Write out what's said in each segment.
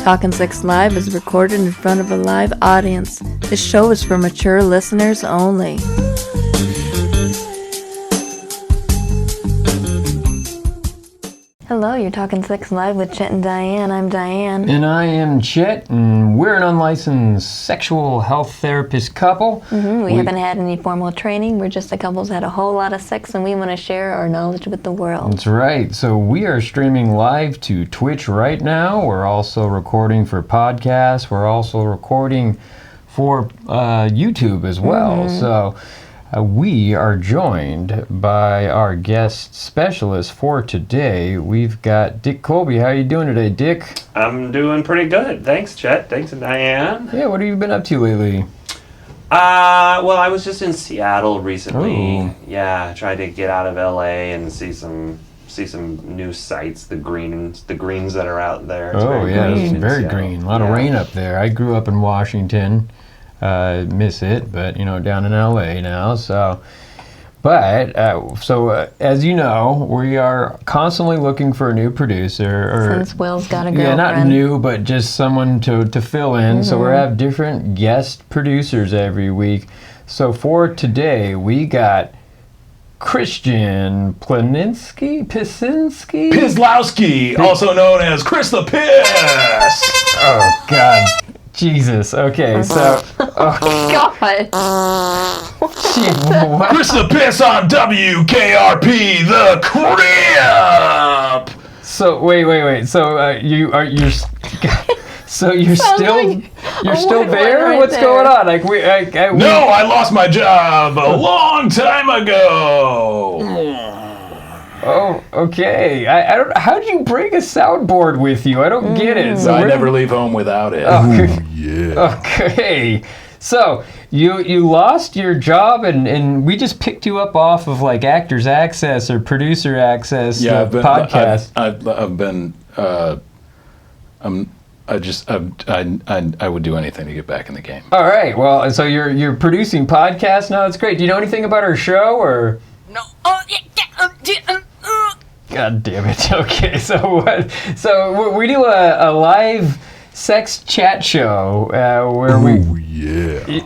Talkin' Sex Live is recorded in front of a live audience. This show is for mature listeners only. Hello, you're Talkin' Sex Live with Chet and Diane. I'm Diane. And I am Chet, and we're an unlicensed sexual health therapist couple. We haven't had any formal training. We're just a couple who's had a whole lot of sex, and we want to share our knowledge with the world. That's right. So we are streaming live to Twitch right now. We're also recording for podcasts. We're also recording for YouTube as well. So we are joined by our guest specialist for today. We've got Dick Colby. How are you doing today, Dick? I'm doing pretty good. Thanks, Chet. Thanks, Diane. Yeah, what have you been up to lately? Well, I was just in Seattle recently. Ooh. Yeah, tried to get out of LA and see some new sights, the greens that are out there. It's It's very green. A lot of rain up there. I grew up in Washington. Miss it, but down in LA now. So as you know, we are constantly looking for a new producer. Since Will's got a girlfriend. Yeah, not new, but just someone to fill in. So we have different guest producers every week. So for today, we got Christian Pislowski, also known as Chris the Piss. Oh God. Jesus. Okay, so. God. What? Chris the Piss on WKRP, the Crib. So wait. So you're still there? Right What's there. going on? No, I lost my job a long time ago. Oh, okay. I don't. How do you bring a soundboard with you? I don't get it. So I never leave home without it. Okay. So you lost your job, and we just picked you up off of like Actors Access or Producer Access podcast. I would do anything to get back in the game. All right. Well, so you're producing podcasts now. It's great. Do you know anything about our show or? No. God damn it. Okay. So what? So we do a live sex chat show where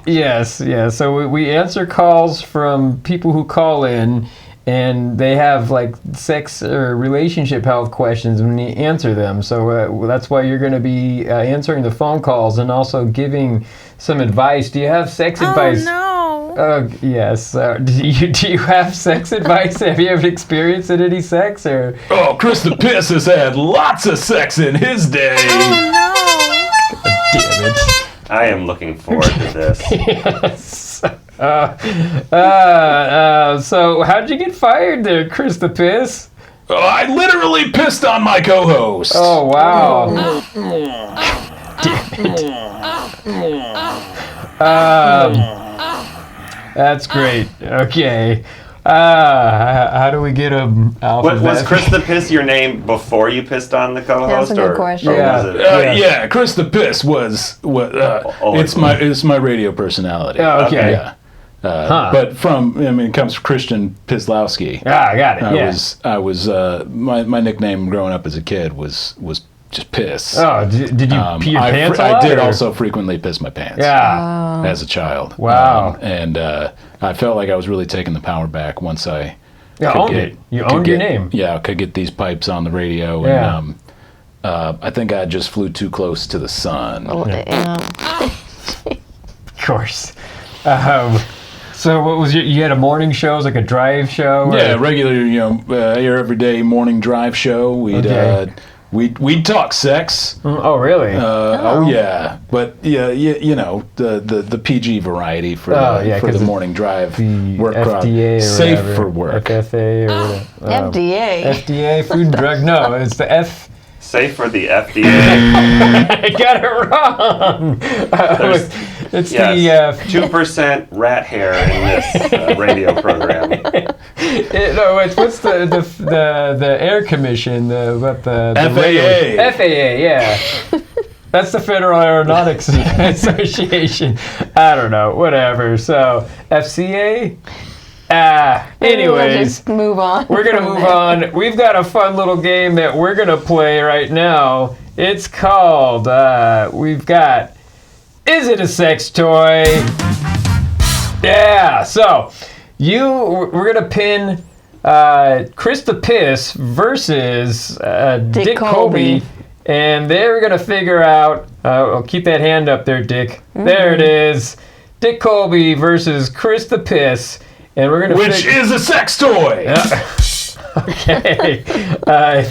Yes. So we answer calls from people who call in, and they have like sex or relationship health questions when you answer them. So that's why you're going to be answering the phone calls and also giving some advice. Do you have sex advice? Oh, no. Yes. Do you have sex advice? Have you ever experienced any sex or? Oh, Chris the Piss has had lots of sex in his day. Oh, no. Damn it. I am looking forward to this. Yes. So how'd you get fired there, Chris the Piss? Oh, I literally pissed on my co-host. Oh, wow. Damn it. That's great. Okay. How do we get him off of Was that? Chris the Piss your name before you pissed on the co-host? That's a good question. Or Yeah. was it? Yeah, Chris the Piss was it's my radio personality. Oh, okay. Yeah. But it comes from Christian Pislowski. I got it. I was my nickname growing up as a kid was just Piss. Oh, did you pee your pants a I lot, did or? also frequently piss my pants. Yeah. As a child. Wow. And I felt like I was really taking the power back once I owned it. You owned your name. Yeah, I could get these pipes on the radio. Yeah. And I think I just flew too close to the sun. Oh, Of course. So what was you had a morning show? It was like a drive show? Yeah, regular, air every day morning drive show. We'd talk sex. Oh, really? Oh yeah, but the PG variety for the morning drive work crowd. FDA or safe whatever. for work. FFA or whatever. FDA. FDA, Food and Drug. No, it's the F. Safe for the FDA. I got it wrong. It's the 2% rat hair in this radio program. What's the Air Commission? The FAA. FAA, yeah. That's the Federal Aeronautics Association. I don't know, whatever. So FCA. Anyways, just move on. We're going to move on. We've got a fun little game that we're going to play right now. It's called, we've got, is it a sex toy? Yeah, so we're going to pin Chris the Piss versus Dick Colby. And they're going to figure out, I'll keep that hand up there, Dick. Mm-hmm. There it is. Dick Colby versus Chris the Piss. And we're going to Which is a sex toy. Okay.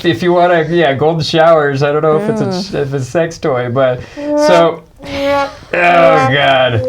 If you want to, golden showers. I don't know if it's a sex toy, but so. Oh God.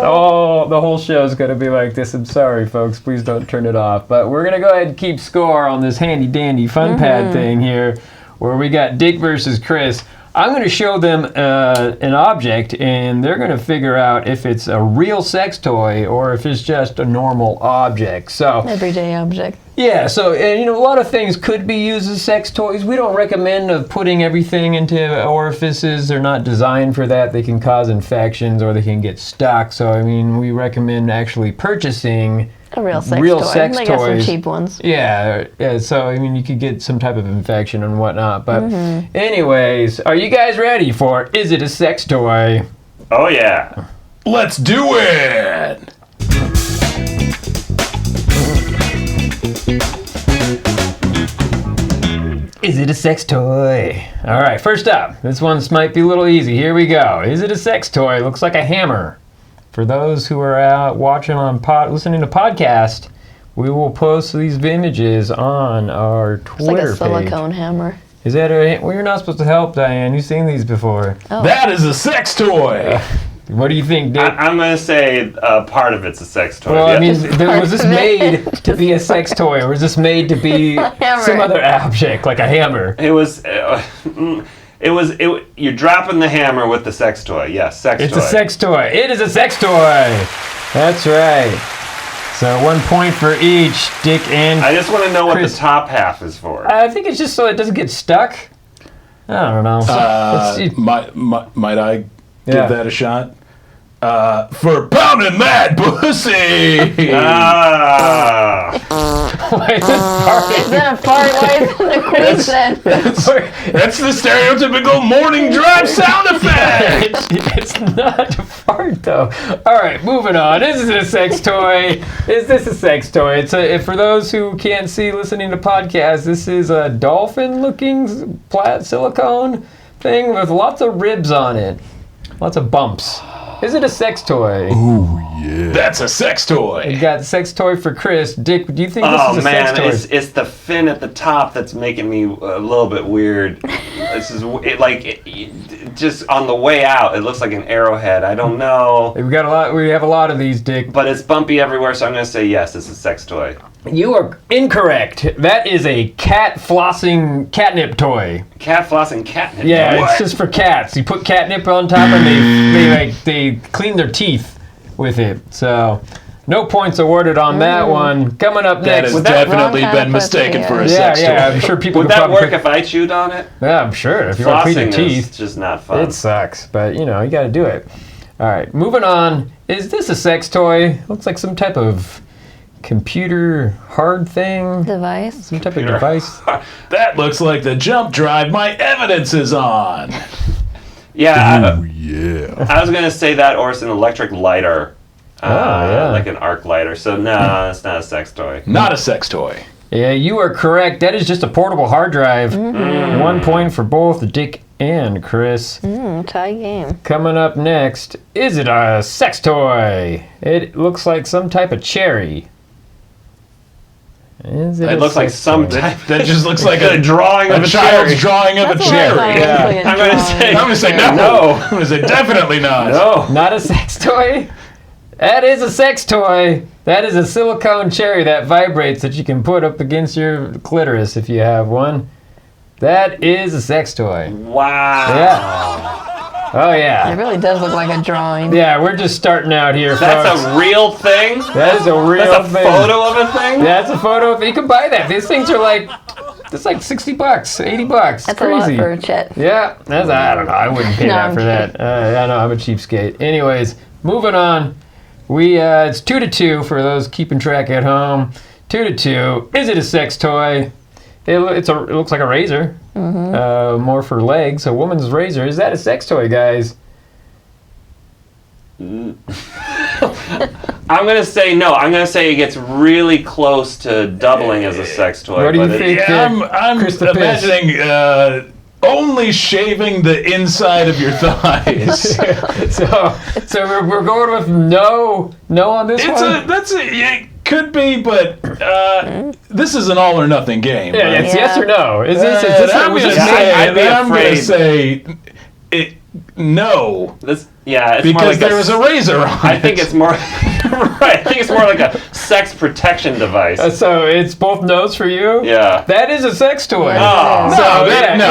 Oh, the whole show is going to be like this. I'm sorry, folks. Please don't turn it off. But we're going to go ahead and keep score on this handy dandy fun pad thing here, where we got Dick versus Chris. I'm going to show them an object, and they're going to figure out if it's a real sex toy or if it's just a normal object. So everyday object. Yeah, so a lot of things could be used as sex toys. We don't recommend putting everything into orifices. They're not designed for that. They can cause infections or they can get stuck. So we recommend actually purchasing a real sex toy. They got some cheap ones. Yeah. So you could get some type of infection and whatnot. But anyways, are you guys ready for Is It a Sex Toy? Oh yeah. Let's do it. Is it a sex toy? All right, first up, this one might be a little easy. Here we go. Is it a sex toy? Looks like a hammer. For those who are out watching listening to podcast, we will post these images on our Twitter it's like a silicone hammer. Is that well, you're not supposed to help, Diane. You've seen these before. Oh. That is a sex toy. What do you think, Dick? I'm going to say part of it's a sex toy. Well, was this made to be a sex toy, or was this made to be some other object, like a hammer? It was. You're dropping the hammer with the sex toy. Yes, sex toy. It's a sex toy. It is a sex toy. That's right. So 1 point for each, Dick and I just want to know Chris. what the top half is for. I think it's just so it doesn't get stuck. I don't know. Might I give that a shot? For pounding that pussy! Wait, Is that a fart? Why is it a quiz then? That's the stereotypical morning drive sound effect! It's not a fart, though. All right, moving on. Is this a sex toy? Is this a sex toy? For those who can't see listening to podcasts, this is a dolphin-looking silicone thing with lots of ribs on it. Lots of bumps. Is it a sex toy? Ooh, yeah. That's a sex toy. You got a sex toy for Chris. Dick, do you think this is a sex toy? It's the fin at the top that's making me a little bit weird. This is just on the way out, it looks like an arrowhead. I don't know. We have a lot of these, Dick. But it's bumpy everywhere, so I'm going to say yes, it's a sex toy. You are incorrect. That is a cat flossing catnip toy. Cat flossing catnip? Yeah, it's just for cats. You put catnip on top and they clean their teeth with it. So no points awarded on that one. Coming up that next. Has definitely been mistaken for a sex toy. Yeah, I'm sure people would that work if I chewed on it? Yeah, I'm sure. If you want to clean your teeth. It's just not fun. It sucks, but you got to do it. All right, moving on. Is this a sex toy? Looks like some type of computer hard thing. Device. Some type of device. That looks like the jump drive my evidence is on. Yeah. I was going to say that, or it's an electric lighter. Like an arc lighter. So no, it's not a sex toy. Not a sex toy. Yeah, you are correct. That is just a portable hard drive. 1 point for both Dick and Chris. Tie game. Coming up next, is it a sex toy? It looks like some type of cherry. It looks like some type. That just looks like a drawing of a child's cherry. drawing of a cherry. Yeah. I'm going to say no. I'm going to say definitely not. No. Not a sex toy? That is a sex toy. That is a silicone cherry that vibrates that you can put up against your clitoris if you have one. That is a sex toy. Wow. Yeah. Oh, yeah. It really does look like a drawing. Yeah, we're just starting out here, That's folks. a real thing? That is a real thing. That's a photo of a thing? Yeah, it's a photo of it. You can buy that. These things are like, it's like $60, $80. That's crazy. a lot for Chet. Yeah, I don't know. I wouldn't pay that for that. I know, I'm a cheapskate. Anyways, moving on. It's 2-2 for those keeping track at home. 2-2. Is it a sex toy? It looks like a razor. More for legs. A woman's razor. Is that a sex toy, guys? I'm gonna say no. I'm gonna say it gets really close to doubling as a sex toy. What do you think? I'm imagining only shaving the inside of your thighs. so we're going with no on this one. It could be, but this is an all or nothing game. Yeah, right? it's yes or no. Is this? I'm gonna say no. It's because more like there was a razor on I think it's more right. I think it's more like a sex protection device. So it's both no's for you? Yeah. That is a sex toy. Oh.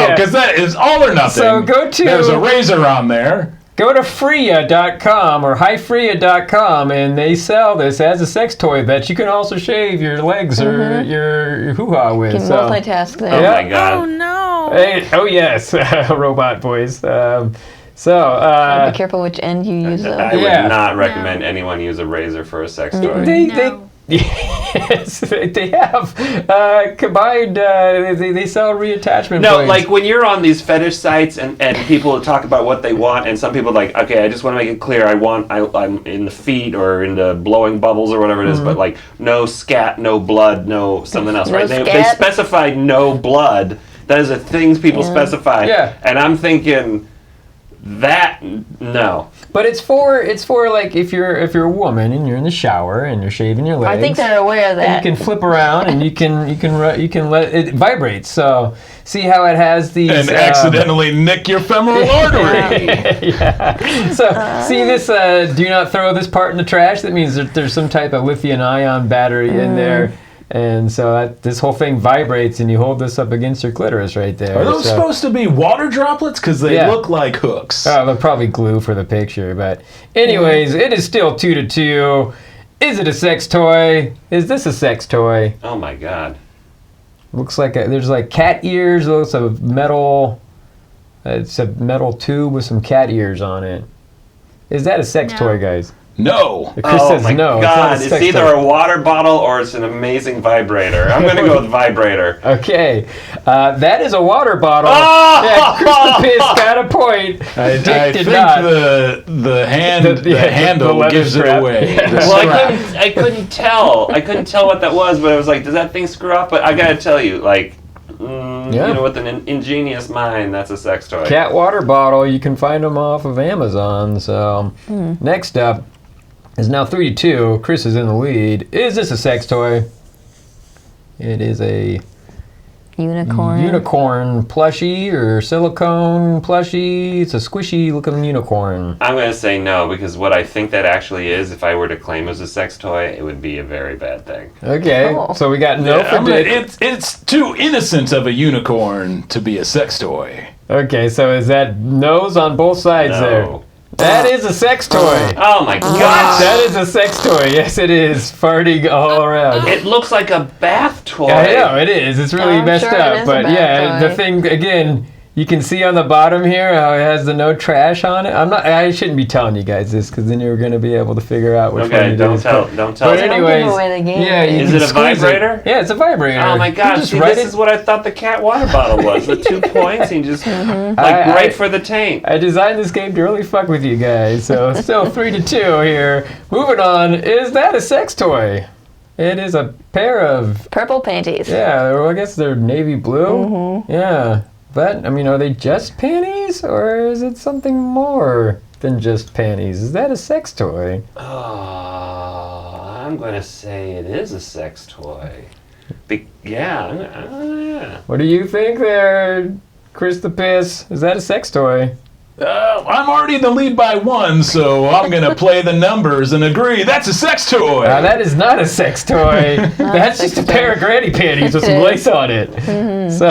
Because that is all or nothing. So go to... There's a razor on there. Go to freya.com or highfreya.com and they sell this as a sex toy that you can also shave your legs or your hoo-ha with. You can multitask there. Oh my God. Oh no. Hey, oh yes, robot voice. Be careful which end you use. I would not recommend anyone use a razor for a sex toy. Yes, they have combined. They sell reattachment. No, points. like when you're on these fetish sites and people talk about what they want, and some people are like, okay, I just want to make it clear, I'm in the feet or in the blowing bubbles or whatever it is, but like no scat, no blood, no something else, right? They specified no blood. That is a thing people specify. Yeah. And I'm thinking that no. But it's for like if you're a woman and you're in the shower and you're shaving your legs. I think they're aware of that. And you can flip around and you can let it vibrate. So see how it has these and accidentally nick your femoral artery. Yeah. So see this. Do not throw this part in the trash. That means that there's some type of lithium-ion battery in there. And so this whole thing vibrates, and you hold this up against your clitoris right there. Are those supposed to be water droplets? Because they look like hooks. Oh, they're probably glue for the picture. But anyways, it is still 2-2. Is it a sex toy? Is this a sex toy? Oh my God. Looks like there's like cat ears. It looks like metal. It's a metal tube with some cat ears on it. Is that a sex toy, guys? No. Chris says my no. God. It's either a water bottle or it's an amazing vibrator. I'm going to go with vibrator. Okay. That is a water bottle. Oh! Yeah, Chris the Piss got a point. I think not. the handle gives it away. Yeah. Well, I couldn't tell. I couldn't tell what that was, but I was like, does that thing screw up? But I got to tell you, like, you know, with an ingenious mind, that's a sex toy. Cat water bottle. You can find them off of Amazon. So next up is now 3-2. Chris is in the lead. Is this a sex toy? It is a unicorn plushie or silicone plushie. It's a squishy looking unicorn. I'm going to say no, because what I think that actually is, if I were to claim as a sex toy, it would be a very bad thing. Okay, so we got no for Dick. It's too innocent of a unicorn to be a sex toy. Okay, so is that no's on both sides there? That is a sex toy. Oh my God! That is a sex toy. Yes, it is. Farting all around. It looks like a bath toy. I know, it is. It's really messed up. But yeah, the thing, again, you can see on the bottom here how it has the no trash on it. I shouldn't be telling you guys this, because then you're going to be able to figure out which one it is. Don't tell. But anyways, don't give away the game. yeah, is it a vibrator? Yeah, it's a vibrator. Oh my God! See, this is what I thought the cat water bottle was. The 2 points, and just great for the taint. I designed this game to really fuck with you guys. So still 3-2 here. Moving on. Is that a sex toy? It is a pair of purple panties. Yeah, well, I guess they're navy blue. Yeah. But, I mean, are they just panties, or is it something more than just panties? Is that a sex toy? Oh, I'm going to say it is a sex toy. Yeah. What do you think there, Chris the Piss? Is that a sex toy? I'm already in the lead by 1, so I'm going to play the numbers and agree. That's a sex toy. That is not a sex toy. That's just a pair of granny panties with some lace on it. So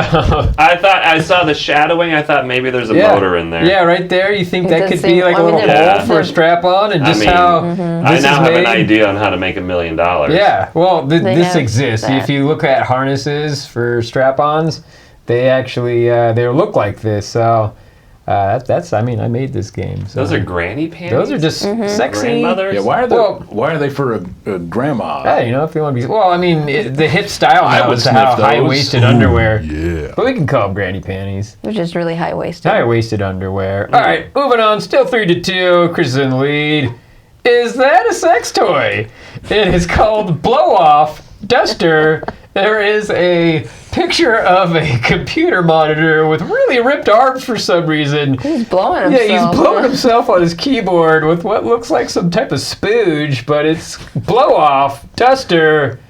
I saw the shadowing. I thought maybe there's a motor in there. Yeah, right there. You think that could be like a little hole for a strap-on, and just how I now have an idea on how to make $1 million. Yeah, well, this exists. If you look at harnesses for strap-ons, they actually they look like this. So I made this game. So. Those are granny panties? Those are just sexy. Grandmothers? Yeah, why are they for a grandma? Hey, if you want to be... Well, the hip style I now would is to have sniff those. high-waisted underwear. Yeah. But we can call them granny panties. Which is really high-waisted. High-waisted underwear. All right, moving on. Still 3-2. Chris is in the lead. Is that a sex toy? It is called Blow-Off Duster. There is a picture of a computer monitor with really ripped arms for some reason. He's blowing himself. Yeah, he's blowing himself on his keyboard with what looks like some type of spooge, but it's Blow-Off Duster.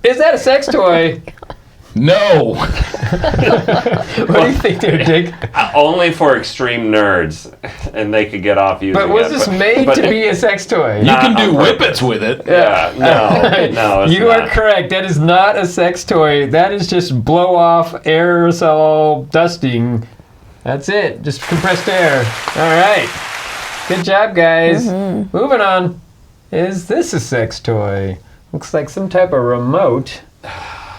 Is that a sex toy? No. What do you think there, Dick? Only for extreme nerds, and they could get off using it. But was this made to be a sex toy? You can do whippets with it. Yeah, no, it's You not. are correct. That is not a sex toy. That is just blow-off aerosol dusting. That's it. Just compressed air. All right. Good job, guys. Moving on. Is this a sex toy? Looks like some type of remote.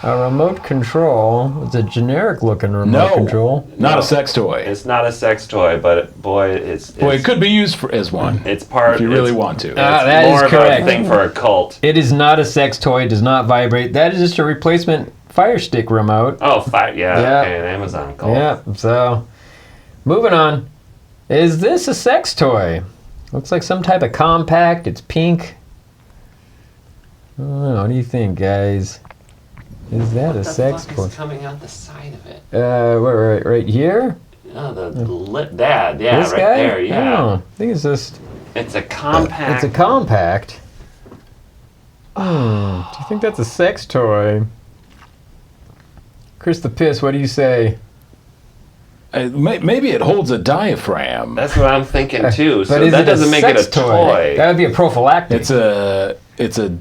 A remote control. It's a generic-looking remote control. Not a sex toy. It's not a sex toy, but boy, it's Well, it could be used as one. It's part. If you really want to. That is more of correct. a thing for a cult. It is not a sex toy. It does not vibrate. That is just a replacement Fire Stick remote. Oh, yeah. Yeah. Okay, an Amazon cult. Yeah, so moving on. Is this a sex toy? Looks like some type of compact. It's pink. I don't know. What do you think, guys? Is that a sex toy? What is coming out the side of it? Right here? Oh, the lip. That, yeah, This right guy? there, yeah. Oh, I think it's just... It's a compact. It's a compact. Do you think that's a sex toy? Chris the Piss, what do you say? Maybe it holds a diaphragm. That's what I'm thinking too. But So is that it a doesn't make it a sex toy. That would be a prophylactic. It's a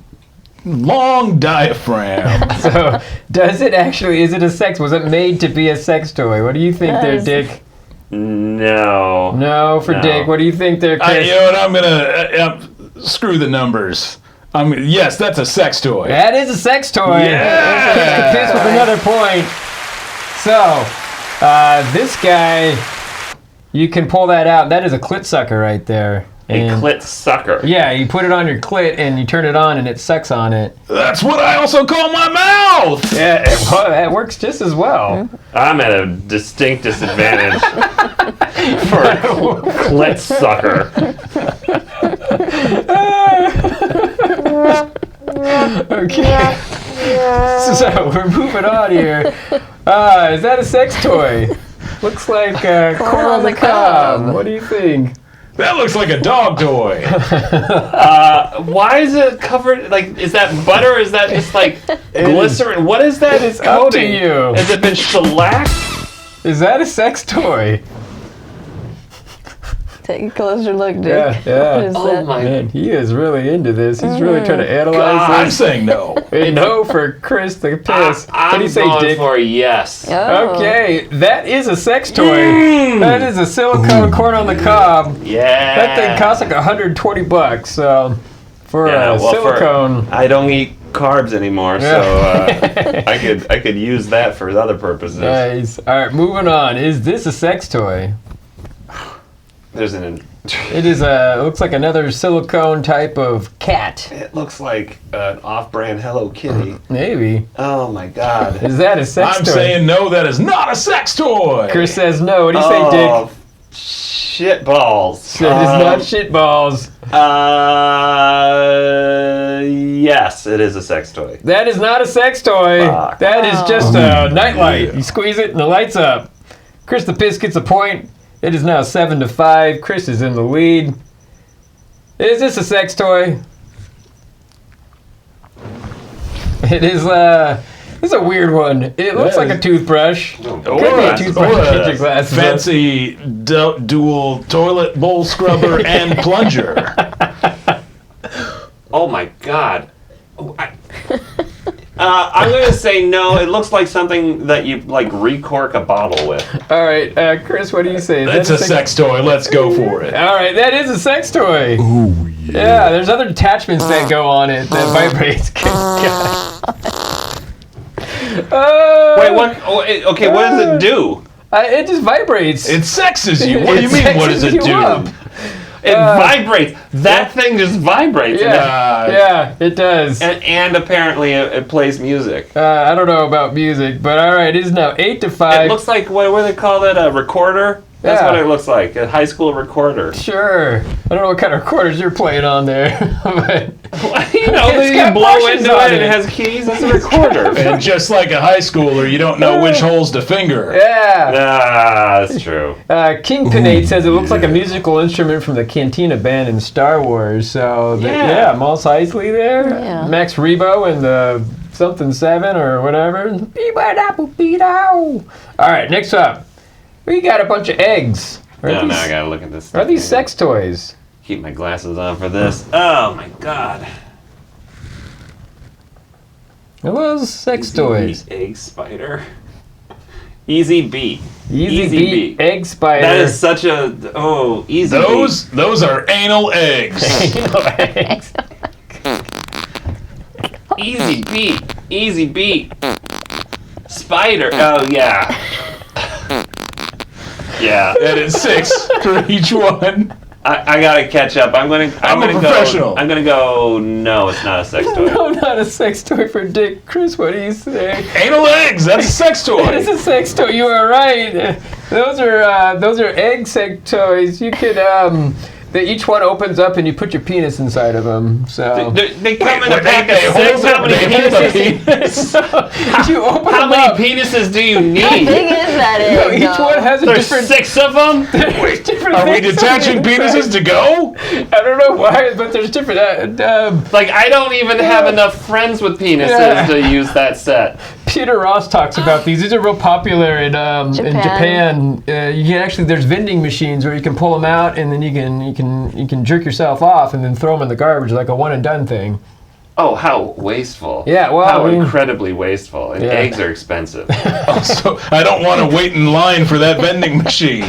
long diaphragm. So, is it a sex? Was it made to be a sex toy? What do you think there, Dick? No. No, for No. Dick. What do you think there, Chris? You know what? I'm gonna screw the numbers. Yes, that's a sex toy. That is a sex toy. Yeah. Chris the Piss with another point. So, this guy, you can pull that out. That is a clit sucker right there. A clit sucker. Yeah, you put it on your clit and you turn it on and it sucks on it. That's what I also call my mouth. Yeah, that works just as well. I'm at a distinct disadvantage for a clit sucker. Okay. So we're moving on here. Is that a sex toy? Looks like corn on the cob. What do you think? That looks like a dog toy. Why is it covered? Like, is that butter? Is that just like glycerin? What is that? It's coating? up to you. Has it been shellacked? Is that a sex toy? Take a closer look, Dick. Yeah. What is that? Man, he is really into this. He's really trying to analyze I'm this. saying no. And no for Chris the Piss. What do you say, I'm Dick? going for yes. Oh. Okay, that is a sex toy. That is a silicone corn on the cob. Yeah. That thing costs like $120. So for silicone. I don't eat carbs anymore, so I could use that for other purposes. Nice. All right, moving on. Is this a sex toy? There's an. It is looks like another silicone type of cat. It looks like an off-brand Hello Kitty. Maybe. Oh my God. Is that a sex I'm toy? saying no, that is not a sex toy. Chris says no. What do you say, Dick? Shit balls. It is not shit balls. Yes, it is a sex toy. That is not a sex toy. Fuck. That is just a nightlight. You squeeze it and the light's up. Chris the Piss gets a point. It is now 7-5. Chris is in the lead. Is this a sex toy? It is. It's a weird one. It looks like a toothbrush. Could be a toothbrush. Get your glasses up. Fancy dual toilet bowl scrubber and plunger. Oh my God. I'm going to say no. It looks like something that you like recork a bottle with. All right, Chris, what do you say? It's a sex toy. Let's go for it. All right, that is a sex toy. Ooh, Yeah, there's other attachments that go on it that vibrates. Wait, what? Oh, okay, what does it do? It just vibrates. It sexes you. What do you mean? What does it do? It vibrates. That thing just vibrates. Yeah, it does. And apparently it plays music. I don't know about music, but all right, it is now 8 to 5. It looks like, what do they call that, a recorder? That's what it looks like, a high school recorder. Sure. I don't know what kind of recorders you're playing on there. But you blow into it and it has keys. It's a recorder. And just like a high schooler, you don't know which holes to finger. Yeah. That's true. King Pinate says it looks like a musical instrument from the Cantina Band in Star Wars. So, Mos Eisley there. Yeah. Max Rebo and the something 7 or whatever. All right, next up. We got a bunch of eggs. Now I gotta look at this stuff. Are these sex toys? Keep my glasses on for this. Oh my god. Are those sex toys? Egg spider. Easy beat. Easy beat. Egg spider. That is such a easy. Those are anal eggs. Anal eggs. Easy beat. Easy beat. Spider. Oh yeah. Yeah. That is 6 for each one. I gotta catch up. I'm gonna a professional. I'm gonna go. No, it's not a sex toy. No, not a sex toy for Dick. Chris, what do you say? Anal eggs. That's a sex toy. It's a sex toy. You are right. Those are egg sex toys. You could each one opens up and you put your penis inside of them. So they come in a pack of 6. How many penises? You open How them many up. penises do you need? How big is that egg? Each one has a There's different. 6 of them. Are we detaching penises to go? I don't know why, but there's different. Like, I don't even have enough friends with penises to use that set. Peter Ross talks about these. These are real popular in Japan. You can actually, there's vending machines where you can pull them out and then you can jerk yourself off and then throw them in the garbage like a one and done thing. Oh, how wasteful. Yeah, well, how incredibly wasteful. And eggs are expensive. Also, I don't want to wait in line for that vending machine.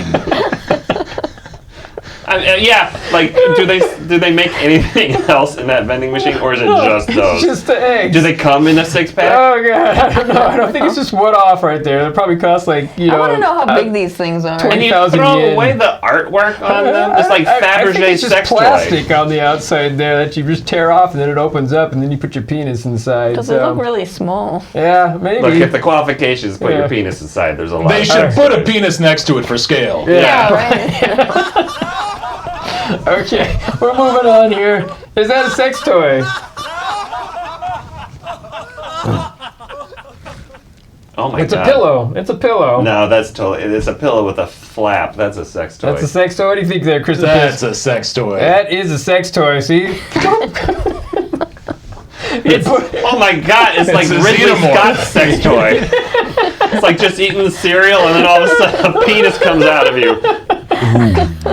Like, do they make anything else in that vending machine, or is it just those? It's just the eggs. Do they come in a 6-pack? Oh god, I don't know. I don't think it's just one off right there. They probably cost like I want to know how big these things are. And you throw away the artwork on them? It's like Fabergé sex toy. Plastic on the outside there that you just tear off and then it opens up and then you put your penis inside. Does it look really small? Yeah, maybe. Look, if the qualifications put your penis inside, there's a lot. They should put a penis next to it for scale. Yeah, right. Okay, we're moving on here. Is that a sex toy? Oh my god. It's a pillow. It's a pillow. No, that's totally. It's a pillow with a flap. That's a sex toy. That's a sex toy. What do you think there, Christopher? That's a sex toy. That is a sex toy. See? Oh my god! It's like Ridley Scott's sex toy. It's like just eating the cereal and then all of a sudden a penis comes out of you.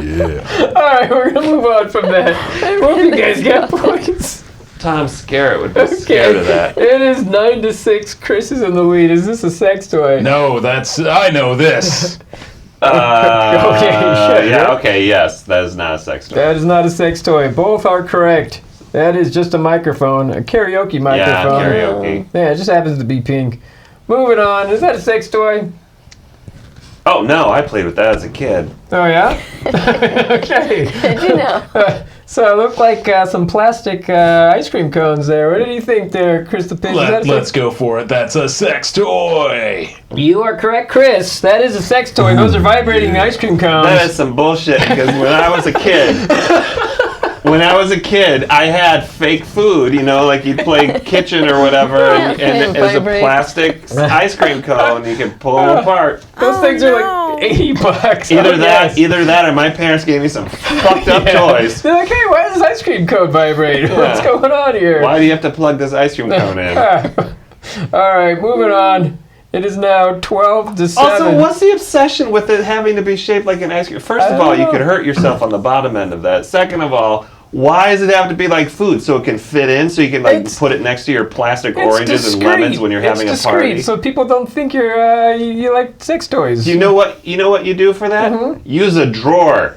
Yeah. All right, we're gonna move on from that. Hope you guys got points. Tom Skerritt would be scared of that. It is 9-6. Chris is in the lead. Is this a sex toy? No, I know this. Okay, yes, that is not a sex toy. That is not a sex toy. Both are correct. That is just a microphone, a karaoke microphone. Yeah, karaoke. Yeah, it just happens to be pink. Moving on. Is that a sex toy? Oh no, I played with that as a kid. Oh yeah? Okay. Did you know? So it looked like some plastic ice cream cones there. What did you think there, Christopher? Let's go for it. That's a sex toy. You are correct, Chris. That is a sex toy. Those are vibrating ice cream cones. That is some bullshit because when I was a kid, I had fake food, like you'd play kitchen or whatever, and it was a plastic ice cream cone. You could pull them apart. Those things are like $80. Either that, or my parents gave me some fucked up toys. They're like, hey, why does this ice cream cone vibrate? What's going on here? Why do you have to plug this ice cream cone in? All right, moving on. It is now 12-7. Also, what's the obsession with it having to be shaped like an ice cream? First of all, you could hurt yourself on the bottom end of that. Second of all, why does it have to be like food so it can fit in, so you can put it next to your plastic oranges and lemons when you're having a party? So people don't think you like sex toys. You know what you do for that? Mm-hmm. Use a drawer.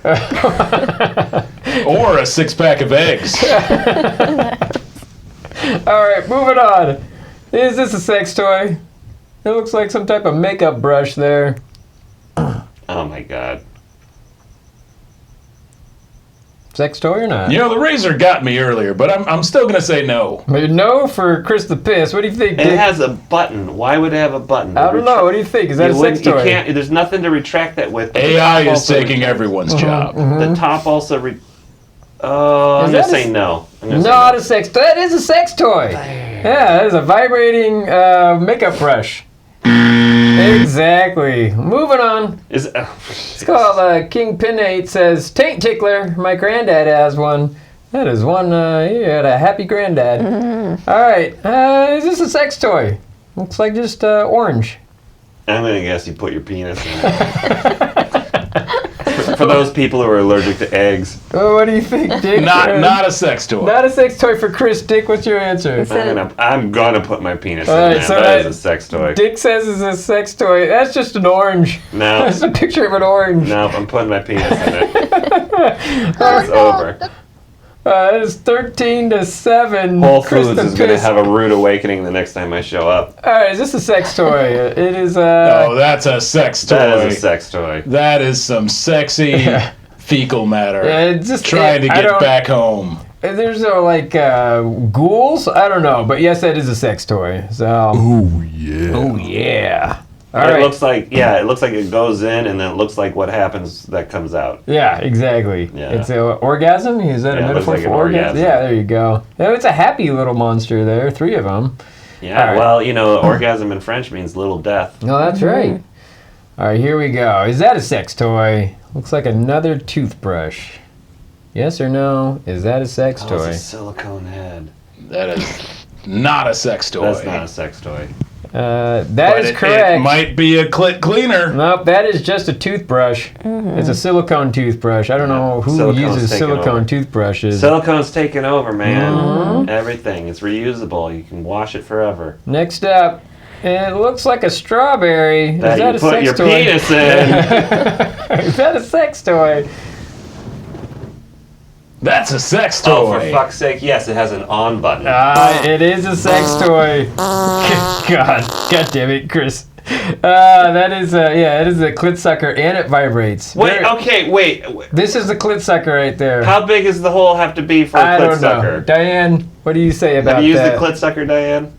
Or a 6-pack of eggs. All right, moving on. Is this a sex toy? It looks like some type of makeup brush there. Oh my God. Sex toy or not? You know, the razor got me earlier, but I'm still going to say no. No for Chris the Piss. What do you think, Dick? It has a button. Why would it have a button? I don't know. What do you think? Is that a sex toy? You can't. There's nothing to retract that with. AI is taking everyone's job. The top also. I'm gonna say no. Not a sex toy. That is a sex toy. Yeah, that is a vibrating makeup brush. Exactly. Moving on. It's called King Pinate says, Taint Tickler. My granddad has one. That is one, he had a happy granddad. All right. Is this a sex toy? Looks like just orange. I'm going to guess you put your penis in it. For those people who are allergic to eggs. Oh, what do you think, Dick? Not a sex toy. Not a sex toy for Chris. Dick, what's your answer? I'm gonna put my penis in right, it. so that is a sex toy. Dick says it's a sex toy. That's just an orange. No. That's a picture of an orange. No, I'm putting my penis in it. It's over. It is 13-7. Whole Foods is going to have a rude awakening the next time I show up. All right, is this a sex toy? It is No, that's a sex toy. That is a sex toy. That is some sexy fecal matter. Yeah, it's just trying to get back home. There's ghouls? I don't know, but yes, that is a sex toy. So. Oh yeah. Oh yeah. It looks like it goes in, and then it looks like what happens that comes out. Yeah, exactly. Yeah. It's an orgasm? Is that a metaphor for orgasm? Yeah, there you go. Yeah, it's a happy little monster there, 3 of them. Yeah, right. Well, orgasm in French means little death. No, that's right. All right, here we go. Is that a sex toy? Looks like another toothbrush. Yes or no? Is that a sex toy? It's a silicone head. That is not a sex toy. That's not a sex toy. That is correct. It might be a clit cleaner. Nope, that is just a toothbrush. It's a silicone toothbrush. I don't know who uses silicone toothbrushes. Silicone's taken over, man. Everything. It's reusable. You can wash it forever. Next up, it looks like a strawberry. Is that a put sex your toy? penis in. Is that a sex toy? That's a sex toy. Oh, for fuck's sake, yes, it has an on button. It is a sex toy. God damn it, Chris. That is it is a clit sucker and it vibrates. Wait. This is the clit sucker right there. How big does the hole have to be for a clit sucker? Diane, what do you say about that? Have you used the clit sucker, Diane?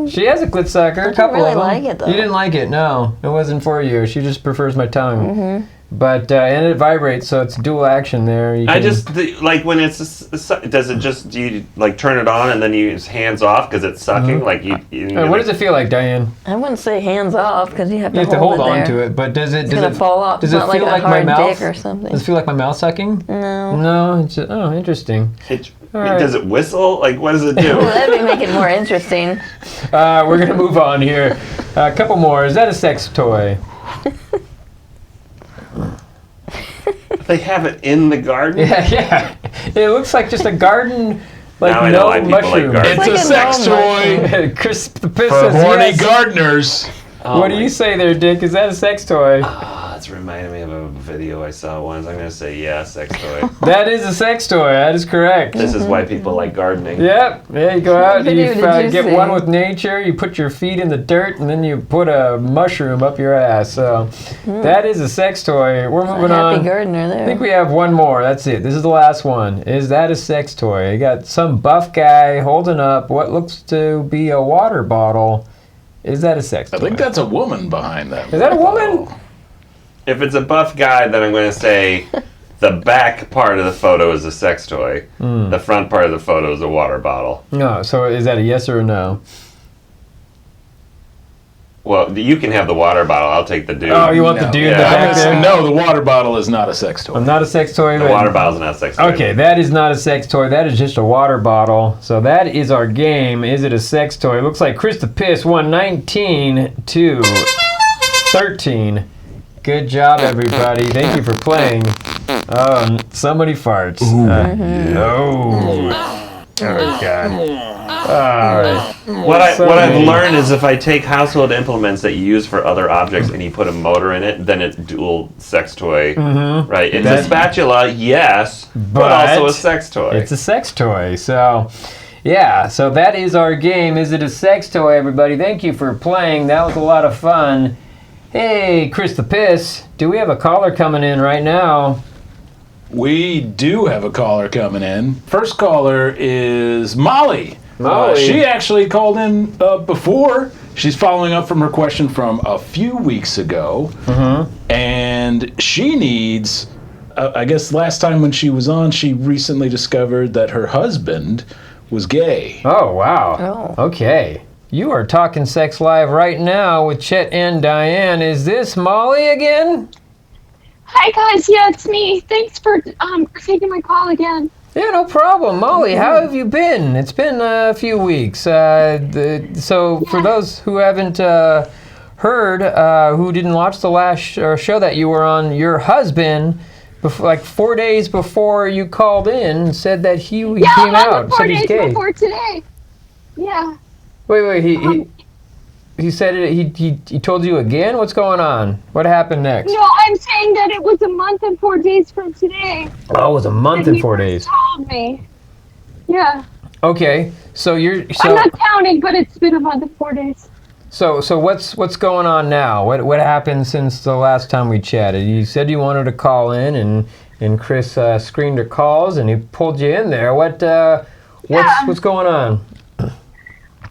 She has a clit sucker. I don't really like it, though. You didn't like it, no. It wasn't for you. She just prefers my tongue. But and it vibrates, so it's dual action there. When it's does it just do you like turn it on and then you use hands off because it's sucking what does it feel like, Diane? I wouldn't say hands off because you have to hold on there. to it. But does it? It's gonna fall off. Does it's it not feel like my mouth? Dick or something. Does it feel like my mouth sucking? No. No. It's just, interesting. Right. Does it whistle? Like, what does it do? Well, that'd make it more interesting. We're gonna move on here. A couple more. Is that a sex toy? They have it in the garden? Yeah. It looks like just a garden, mushroom. Like it's a sex toy. Chris the Piss for says horny yes. gardeners. What do you say there, Dick? Is that a sex toy? It's reminding me of a video I saw once. I'm going to say yes, sex toy. That is a sex toy. That is correct. This is why people like gardening. Yep. Yeah, you go out, you get one with nature, you put your feet in the dirt, and then you put a mushroom up your ass. So that is a sex toy. We're moving on. Happy gardener there. I think we have one more. That's it. This is the last one. Is that a sex toy? You got some buff guy holding up what looks to be a water bottle. Is that a sex toy? I think that's a woman behind that. Is that a woman? If it's a buff guy, then I'm going to say the back part of the photo is a sex toy. The front part of the photo is a water bottle. No, so is that a yes or a no? Well, you can have the water bottle. I'll take the dude. Oh, you want the dude in the back there? No, the water bottle is not a sex toy. Not a sex toy. The water bottle's not a sex toy. Okay, that is not a sex toy. That is just a water bottle. So that is our game. Is it a sex toy? It looks like Chris the Piss won 19-13. Good job, everybody. Thank you for playing. Oh, somebody farts. Oh, God. All right. What I've learned is if I take household implements that you use for other objects and you put a motor in it, then it's dual sex toy. Right? It's a spatula, yes, but also a sex toy. It's a sex toy. So, yeah. So that is our game. Is it a sex toy, everybody? Thank you for playing. That was a lot of fun. Hey, Chris the Piss, do we have a caller coming in right now? We do have a caller coming in. First caller is Molly. Molly. She actually called in before. She's following up from her question from a few weeks ago. And she needs, I guess last time when she was on, she recently discovered that her husband was gay. Oh, wow. Oh. Okay. You are talking sex live right now with Chet and Diane. Is this Molly again? Hi guys, yeah, it's me. Thanks for taking my call again. Yeah, no problem. Molly, how have you been? It's been a few weeks. So for those who haven't heard, who didn't watch the last show that you were on, your husband, like 4 days before you called in, said that he came out, said he's gay. 4 days before today. Yeah. Wait, he said it, he told you again? What's going on? What happened next? No, I'm saying that it was a month and 4 days from today. Oh, it was a month and 4 days. He told me. Yeah. Okay, so I'm not counting, but it's been a month and 4 days. So what's going on now? What happened since the last time we chatted? You said you wanted to call in, and Chris screened your calls, and he pulled you in there. What's going on?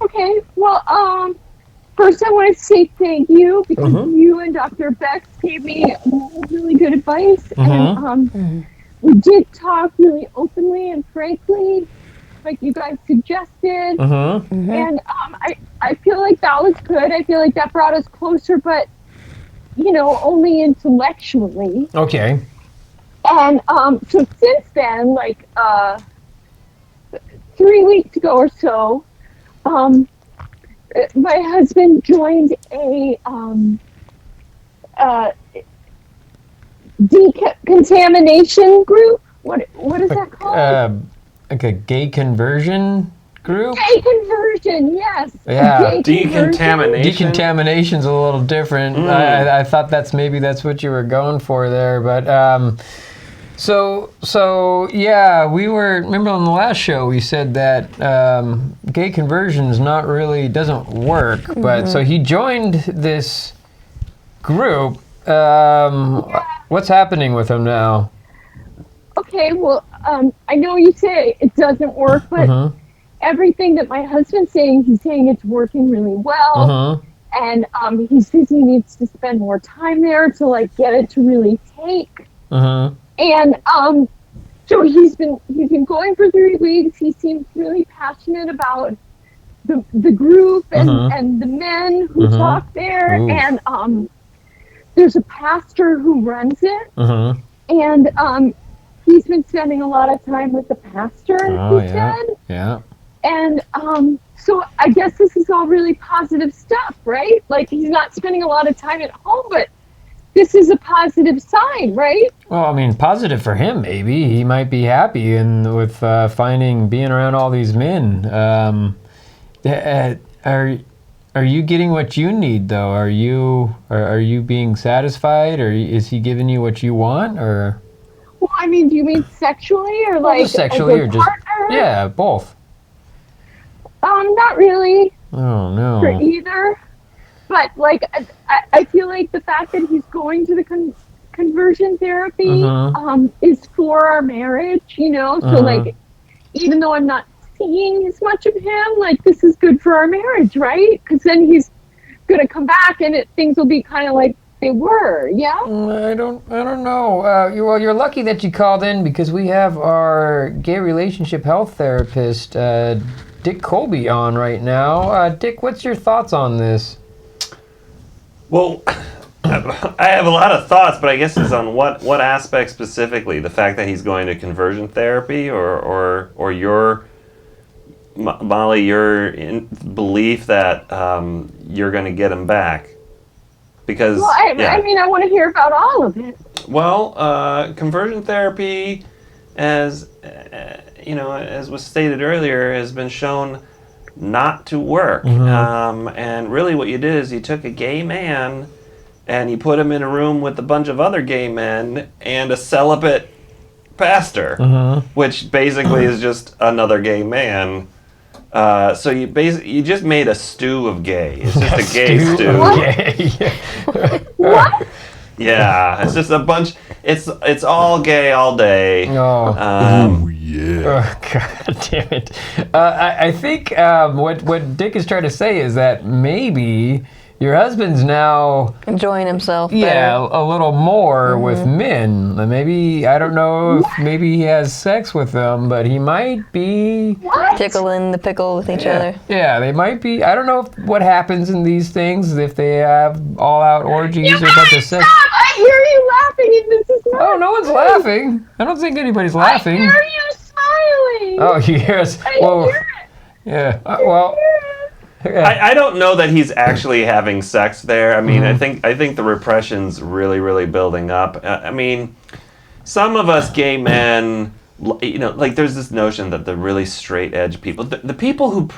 Okay, well, first I want to say thank you because you and Dr. Bex gave me really good advice, and we did talk really openly and frankly, like you guys suggested, and I feel like that was good. I feel like that brought us closer, but only intellectually. Okay. And so since then, like 3 weeks ago or so, my husband joined a decontamination group. What is that called? Like a gay conversion group? Gay conversion, yes. Yeah. Decontamination. Decontamination's a little different. I thought that's what you were going for there, but So yeah, remember on the last show we said that gay conversion doesn't work, but so he joined this group. What's happening with him now? Okay, well, I know you say it doesn't work, but everything that my husband's saying, he's saying it's working really well. And he says he needs to spend more time there to like get it to really take. And so he's been going for 3 weeks. He seems really passionate about the group and the men who talk there. Ooh. And there's a pastor who runs it. And he's been spending a lot of time with the pastor, he said. Yeah. And so I guess this is all really positive stuff, right? Like he's not spending a lot of time at home, but this is a positive sign, right? Well, I mean, positive for him, maybe. He might be happy with being around all these men. Are you getting what you need, though? Are you being satisfied, or is he giving you what you want, or? Well, I mean, do you mean sexually, or like just sexually, or just partner? Yeah, both. Not really. Oh no. For either. But like, I feel like the fact that he's going to the conversion therapy is for our marriage, So like, even though I'm not seeing as much of him, like this is good for our marriage, right? Because then he's gonna come back and things will be kind of like they were, yeah. I don't know. You're lucky that you called in because we have our gay relationship health therapist, Dick Colby, on right now. Dick, what's your thoughts on this? Well, I have a lot of thoughts, but I guess it's on what aspect specifically. The fact that he's going to conversion therapy, or your Molly, your belief that you're going to get him back. Because I mean, I want to hear about all of it. Well, conversion therapy, as as was stated earlier, has been shown not to work. And really what you did is you took a gay man and you put him in a room with a bunch of other gay men and a celibate pastor, which basically is just another gay man So you just made a stew of gay. It's just a gay stew. What? Yeah, it's just a bunch. It's all gay all day. Oh. Yeah. Oh, God damn it. I think what Dick is trying to say is that maybe your husband's now, Enjoying himself. yeah, better. a little more with men. Maybe, I don't know if maybe he has sex with them, but he might be. What? Tickling the pickle with each other. Yeah, they might be. I don't know what happens in these things, if they have all-out orgies or a bunch of sex. Stop! I hear you laughing, and this is not. Oh, no one's laughing. I don't think anybody's laughing. I hear you smiling. Oh, yes. I Whoa. hear it. Yeah. Well. Yeah. I don't know that he's actually having sex there. I mean, I think the repression's really, really building up. I mean, some of us gay men, like there's this notion that the really straight edge people, the people who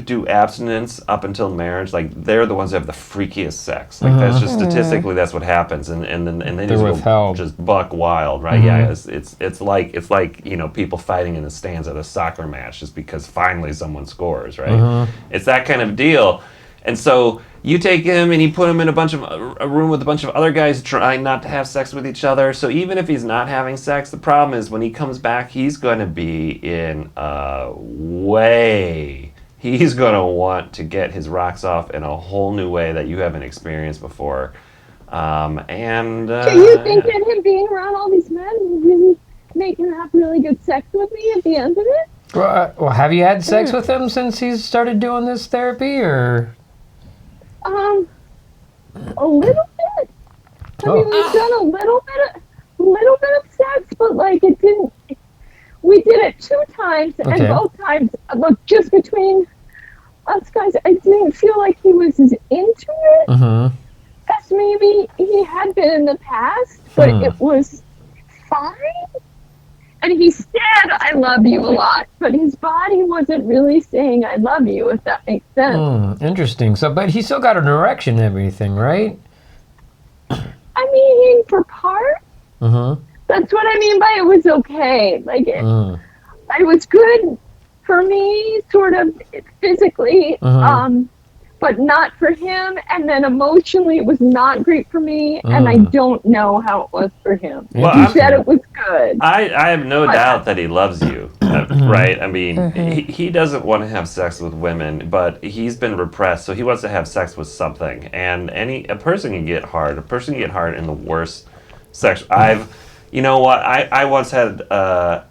do abstinence up until marriage, like they're the ones who have the freakiest sex. Like that's just statistically that's what happens, and then they just withheld. go just buck wild, right? Yeah, it's like people fighting in the stands at a soccer match just because finally someone scores, right? It's that kind of deal, and so. You take him and you put him in a room with a bunch of other guys trying not to have sex with each other. So even if he's not having sex, the problem is when he comes back, he's going to be in a way. He's going to want to get his rocks off in a whole new way that you haven't experienced before. So you think that him being around all these men will really make him have really good sex with me at the end of it? Well, have you had sex with him since he's started doing this therapy, or? A little bit. I mean, we've done a little bit of sex, but like it didn't. We did it 2 times, and both times, look, just between us guys, I didn't feel like he was as into it as maybe he had been in the past. But it was fine. And he said, "I love you" a lot, but his body wasn't really saying "I love you," if that makes sense. Interesting. So, but he still got an erection and everything, right? I mean, for part, that's what I mean by it was okay. Like, it was good for me, sort of physically, but not for him. And then emotionally, it was not great for me, and I don't know how it was for him. Well, he said it was good. I have no doubt that he loves you, right? I mean, he doesn't want to have sex with women, but he's been repressed, so he wants to have sex with something. And a person can get hard. A person can get hard in the worst sex. You know what? I once had a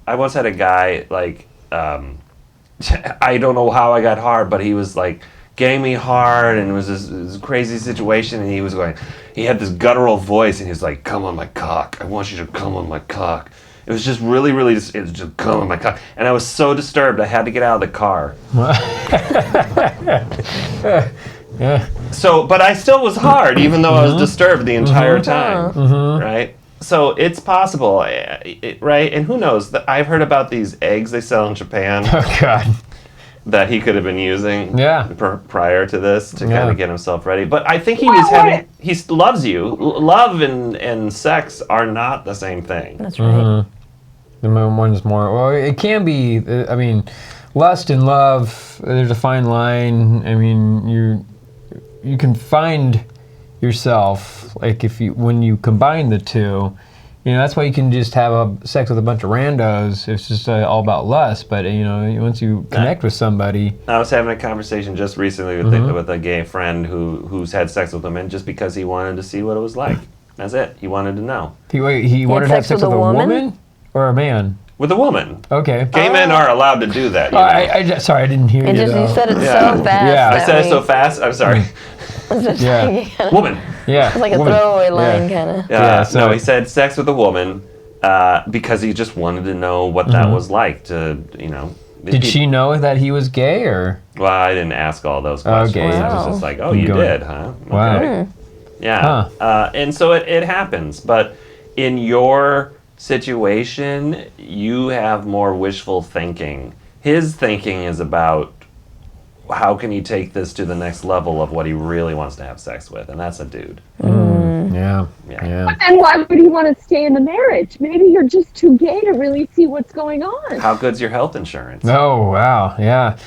guy like I don't know how I got hard, but he was like. Getting me hard, and it was this crazy situation, and he had this guttural voice, and he was like, "Come on my cock, I want you to come on my cock." It was just really, it was just come on my cock, and I was so disturbed, I had to get out of the car. So, but I still was hard, even though I was disturbed the entire time, right? So it's possible, right? And who knows? I've heard about these eggs they sell in Japan. Oh, God. That he could have been using prior to this to kind of get himself ready. But I think he loves you. Love and sex are not the same thing. That's right. The one's more, well, it can be, I mean, lust and love, there's a fine line. I mean, you can find yourself, like when you combine the two, that's why you can just have sex with a bunch of randos. It's just all about lust. But once you connect with somebody, I was having a conversation just recently with a gay friend who's had sex with women just because he wanted to see what it was like. That's it. He wanted to know. He wanted to have sex with a woman or a man? With a woman. Okay. Gay men are allowed to do that. Sorry, I didn't hear you. You said it so fast. Yeah. I said it so fast. I'm sorry. Woman. Yeah. It's like a throwaway line, kind of. No, he said sex with a woman because he just wanted to know what that was like to, Did she know that he was gay, or? Well, I didn't ask all those questions. Okay. I was just like, oh, you did, huh? Wow. Okay. Yeah. Huh. And so it happens. But in your situation, you have more wishful thinking. His thinking is about how can he take this to the next level of what he really wants to have sex with, and that's a dude. Yeah. But then why would he want to stay in the marriage? Maybe you're just too gay to really see what's going on. How good's your health insurance? Oh, wow. Yeah.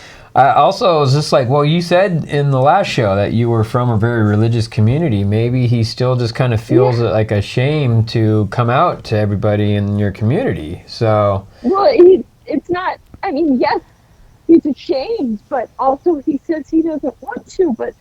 Also, it was just like, well, you said in the last show that you were from a very religious community. Maybe he still just kind of feels it like a shame to come out to everybody in your community. So. Well, it's not. I mean, yes, he's ashamed, but also he says he doesn't want to. But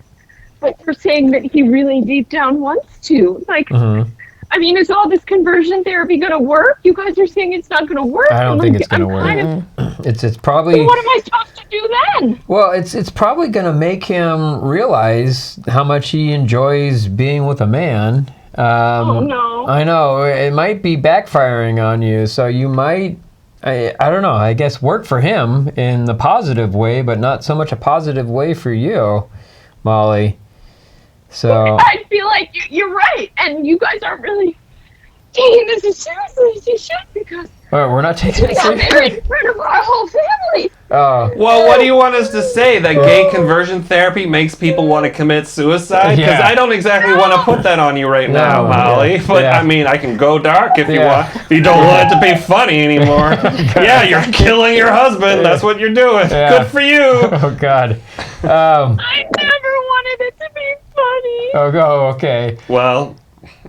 you're saying that he really deep down wants to. Like, I mean, is all this conversion therapy going to work? You guys are saying it's not going to work. I don't think it's going to work. It's probably. So what am I supposed to do then? Well, it's probably going to make him realize how much he enjoys being with a man. Oh no! I know it might be backfiring on you, so you might. I don't know. I guess work for him in the positive way, but not so much a positive way for you, Molly. So I feel like you're right, and you guys aren't really taking this as seriously as you should, because we're not taking it we got seriously. married in front of our whole family. Oh. Well, what do you want us to say? That gay conversion therapy makes people want to commit suicide? Because Yeah. I don't exactly want to put that on you right now, No, Molly. yeah, But yeah. I mean, I can go dark if you Yeah. want. If you don't want it to be funny anymore. Yeah, you're killing your husband. That's what you're doing. Yeah. Good for you. Oh God. I never wanted it to be funny. Okay. Well,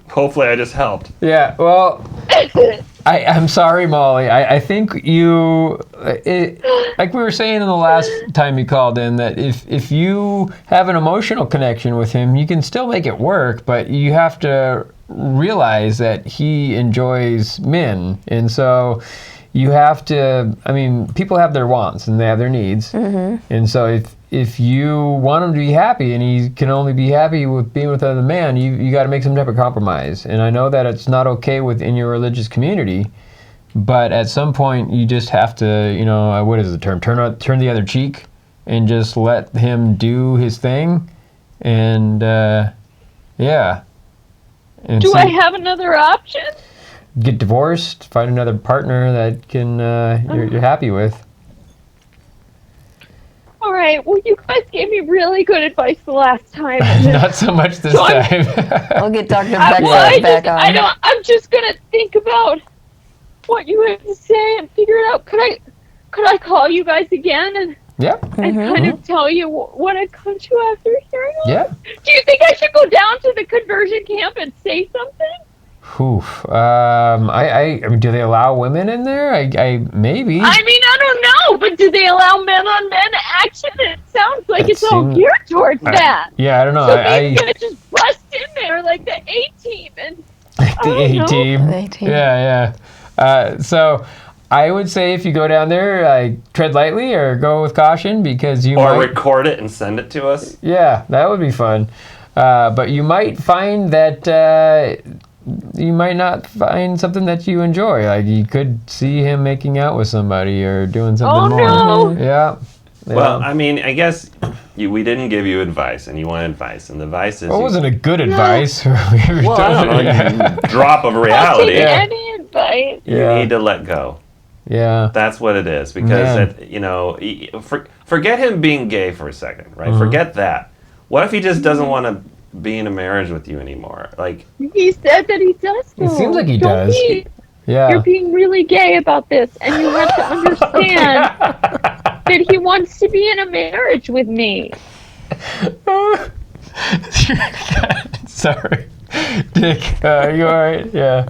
hopefully I just helped. Yeah. Well. I'm sorry, Molly. I think you, like we were saying in the last time you called in, that if you have an emotional connection with him, you can still make it work, but you have to realize that he enjoys men. And so you have to, I mean, people have their wants and they have their needs. And so if you want him to be happy and he can only be happy with being with another man, you got to make some type of compromise. And I know that it's not okay within your religious community, but at some point you just have to, you know, what is the term? Turn the other cheek and just let him do his thing. And yeah. And Do I have another option? get divorced, find another partner that can you're happy with. All right. Well, you guys gave me really good advice the last time. Not so much this So I'm- time. I'll get Dr. I Beck back on. I don't. I'm just gonna think about what you have to say and figure it out. Could I call you guys again and Yeah. kind of tell you what I come to after hearing all? Yeah. Do you think I should go down to the conversion camp and say something? Oof. I mean, do they allow women in there? I maybe. I mean, I don't know, but do they allow men-on-men action? It sounds like It it's all seems- geared towards that. Yeah, I don't know. So maybe I just bust in there like the A-team and The don't know. A-team. The A-team. Yeah. So I would say if you go down there, tread lightly or go with caution because you Or might. record it and send it to us. Yeah, that would be fun. But you might find that you might not find something that you enjoy. Like you could see him making out with somebody or doing something more. no. Yeah. Well, I mean, I guess we didn't give you advice, and you want advice, and the advice is Well, it you- wasn't a good advice. well, I don't know, you drop of I'll reality. take Yeah. any advice. You Yeah. need to let go. Yeah. That's what it is. Because, Man. forget him being gay for a second, right? Forget that. What if he just doesn't want to be in a marriage with you anymore? Like, He said that he does. It seems like he Don't does. be- Yeah. You're being really gay about this, and you have to understand that he wants to be in a marriage with me. Sorry. Dick, are you alright? Yeah.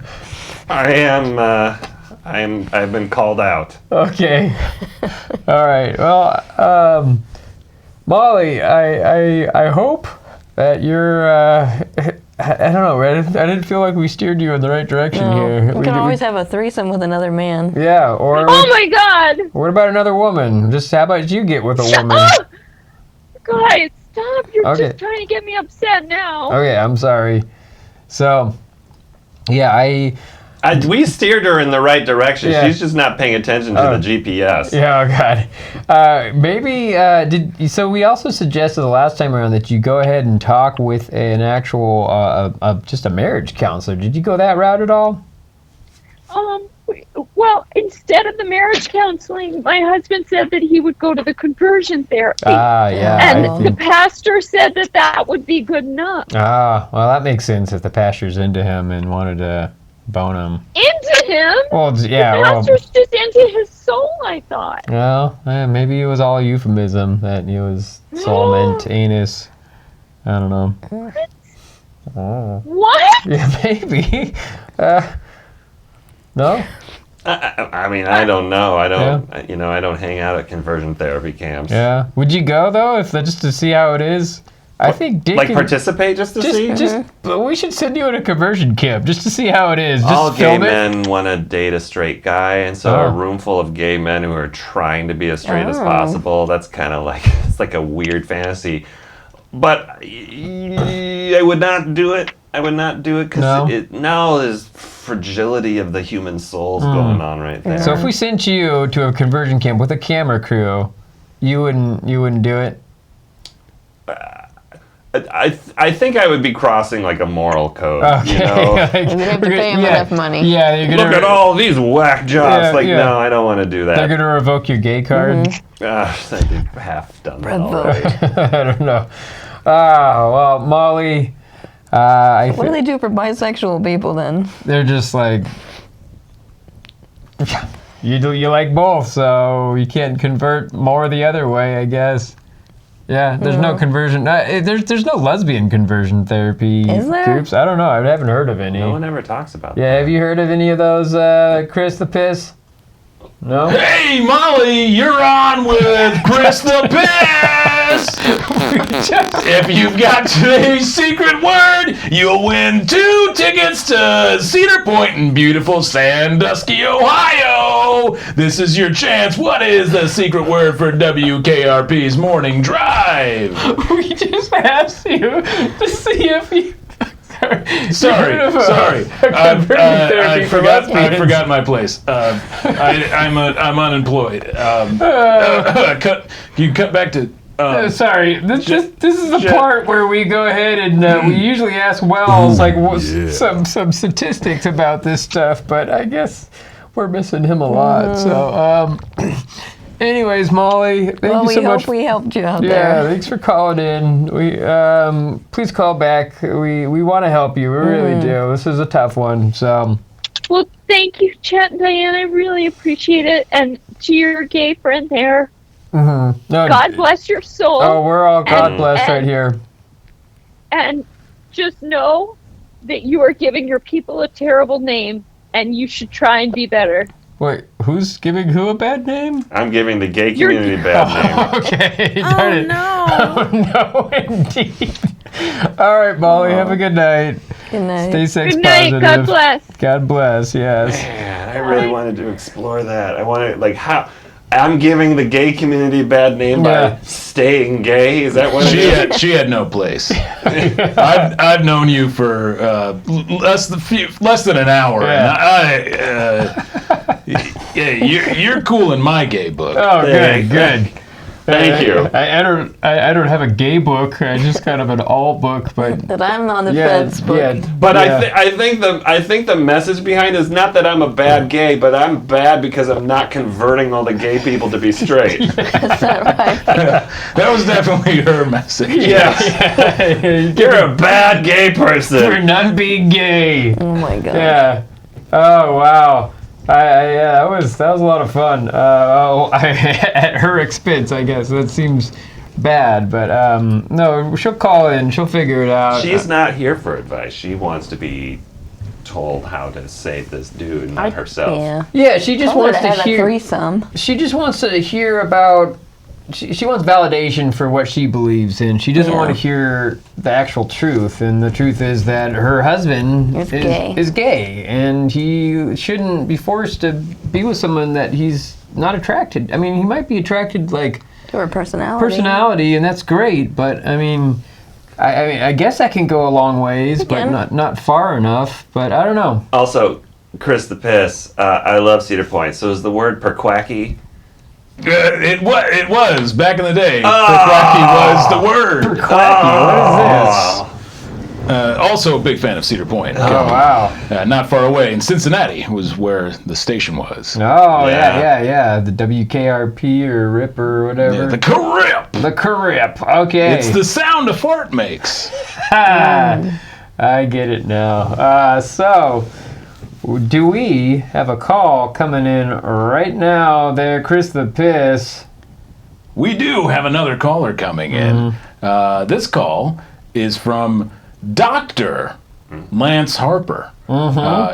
I've been called out. Okay. All right. Well, Molly, I hope that you're. I don't know. I didn't feel like we steered you in the right direction here. You can always have a threesome with another man. Yeah. Or Oh my God! what about another woman? Just how about you get with a Shut woman? up! Guys, stop! You're Okay. just trying to get me upset now. Okay. I'm sorry. So, yeah, We steered her in the right direction. Yeah. She's just not paying attention to the GPS. Yeah, oh God. Maybe so we also suggested the last time around that you go ahead and talk with an actual just a marriage counselor. Did you go that route at all? Well, instead of the marriage counseling, my husband said that he would go to the conversion therapy. Yeah. And I the think, pastor said that would be good enough. well, that makes sense if the pastor's into him and wanted to bone him. Into him? Well, yeah, The well, pastor's just into his soul, I thought. maybe it was all euphemism that he was soul meant anus. I don't know. What? Yeah, maybe. No? I mean, I don't know. I don't. I don't hang out at conversion therapy camps. Yeah. Would you go though, if just to see how it is? I think Dick. Like participate just to see. But we should send you in a conversion camp just to see how it is. Just All gay film it. men want to date a straight guy, and so a room full of gay men who are trying to be as straight as possible. That's kind of like it's like a weird fantasy. But I would not do it. I would not do it because there's fragility of the human souls going on right there. So if we sent you to a conversion camp with a camera crew, you wouldn't do it. I think I would be crossing like a moral code. Okay. You know? You're gonna have to pay him enough money. Yeah, you're gonna Look at all these whack jobs. No, I don't want to do that. They're gonna revoke your gay card. I did half done that already. I don't know. Well, Molly. What do they do for bisexual people then? They're just like you like both, so you can't convert more the other way, I guess. Yeah, there's no conversion. There's no lesbian conversion therapy groups. I don't know. I haven't heard of any. No one ever talks about that. Yeah, have you heard of any of those, Chris the Piss? No? Hey, Molly, you're on with Chris the Piss! If you've got today's secret word, you'll win 2 tickets to Cedar Point in beautiful Sandusky, Ohio! This is your chance. What is the secret word for WKRP's Morning Drive? We just asked you to see if you... Sorry. I forgot my place. I'm unemployed. You cut back to. Sorry, this is the part where we go ahead and we usually ask Wells some statistics about this stuff, but I guess we're missing him a lot. So, anyways, Molly, thank you so much. Hope we helped you out there. Yeah, thanks for calling in. We please call back. We want to help you. We really do. This is a tough one. So. Well, thank you, Chet and Diane. I really appreciate it. And to your gay friend there, No, God bless your soul. Oh, we're all God bless right here. And just know that you are giving your people a terrible name, and you should try and be better. Wait, who's giving who a bad name? I'm giving the gay community a bad name. Okay, darn it. No. Oh, no, indeed. All right, Molly, have a good night. Good night. Stay sex Good night. positive. God bless. God bless, yes. Man, I really wanted to explore that. I wanted, like, how... I'm giving the gay community a bad name by staying gay. Is that what it is? She had no place. I've known you for less than an hour. Yeah. And you're cool in my gay book. Oh, good. Thank you. I don't have a gay book. I just kind of an alt book, but That I'm on the fence book. yeah. But I think the message behind it is not that I'm a bad gay, but I'm bad because I'm not converting all the gay people to be straight. Is that right? That was definitely her message. Yes. You're a bad gay person. For not being gay. Oh my god. Yeah. Oh wow. That was a lot of fun. At her expense, I guess. That seems bad, but no, she'll call in. She'll figure it out. She's not here for advice. She wants to be told how to save this dude, not herself. Yeah. Yeah, she just Told her wants to have a hear. threesome. She just wants to hear about. She wants validation for what she believes in. She doesn't want to hear the actual truth, and the truth is that her husband is gay, and he shouldn't be forced to be with someone that he's not attracted. I mean, he might be attracted like To her personality, and that's great. But I mean, I guess that can go a long ways, but not far enough. But I don't know. Also, Chris the Piss, I love Cedar Point. So is the word perquacky? It was back in the day. Perquacky was the word. Perquacky, what is this? Also a big fan of Cedar Point. Oh wow! Not far away in Cincinnati was where the station was. Oh yeah. The WKRP or RIP or whatever. Yeah, the Carip. The Carip. Okay. It's the sound a fart makes. I get it now. So do we have a call coming in right now there, Chris the Piss? We do have another caller coming in. This call is from Dr. Lance Harper.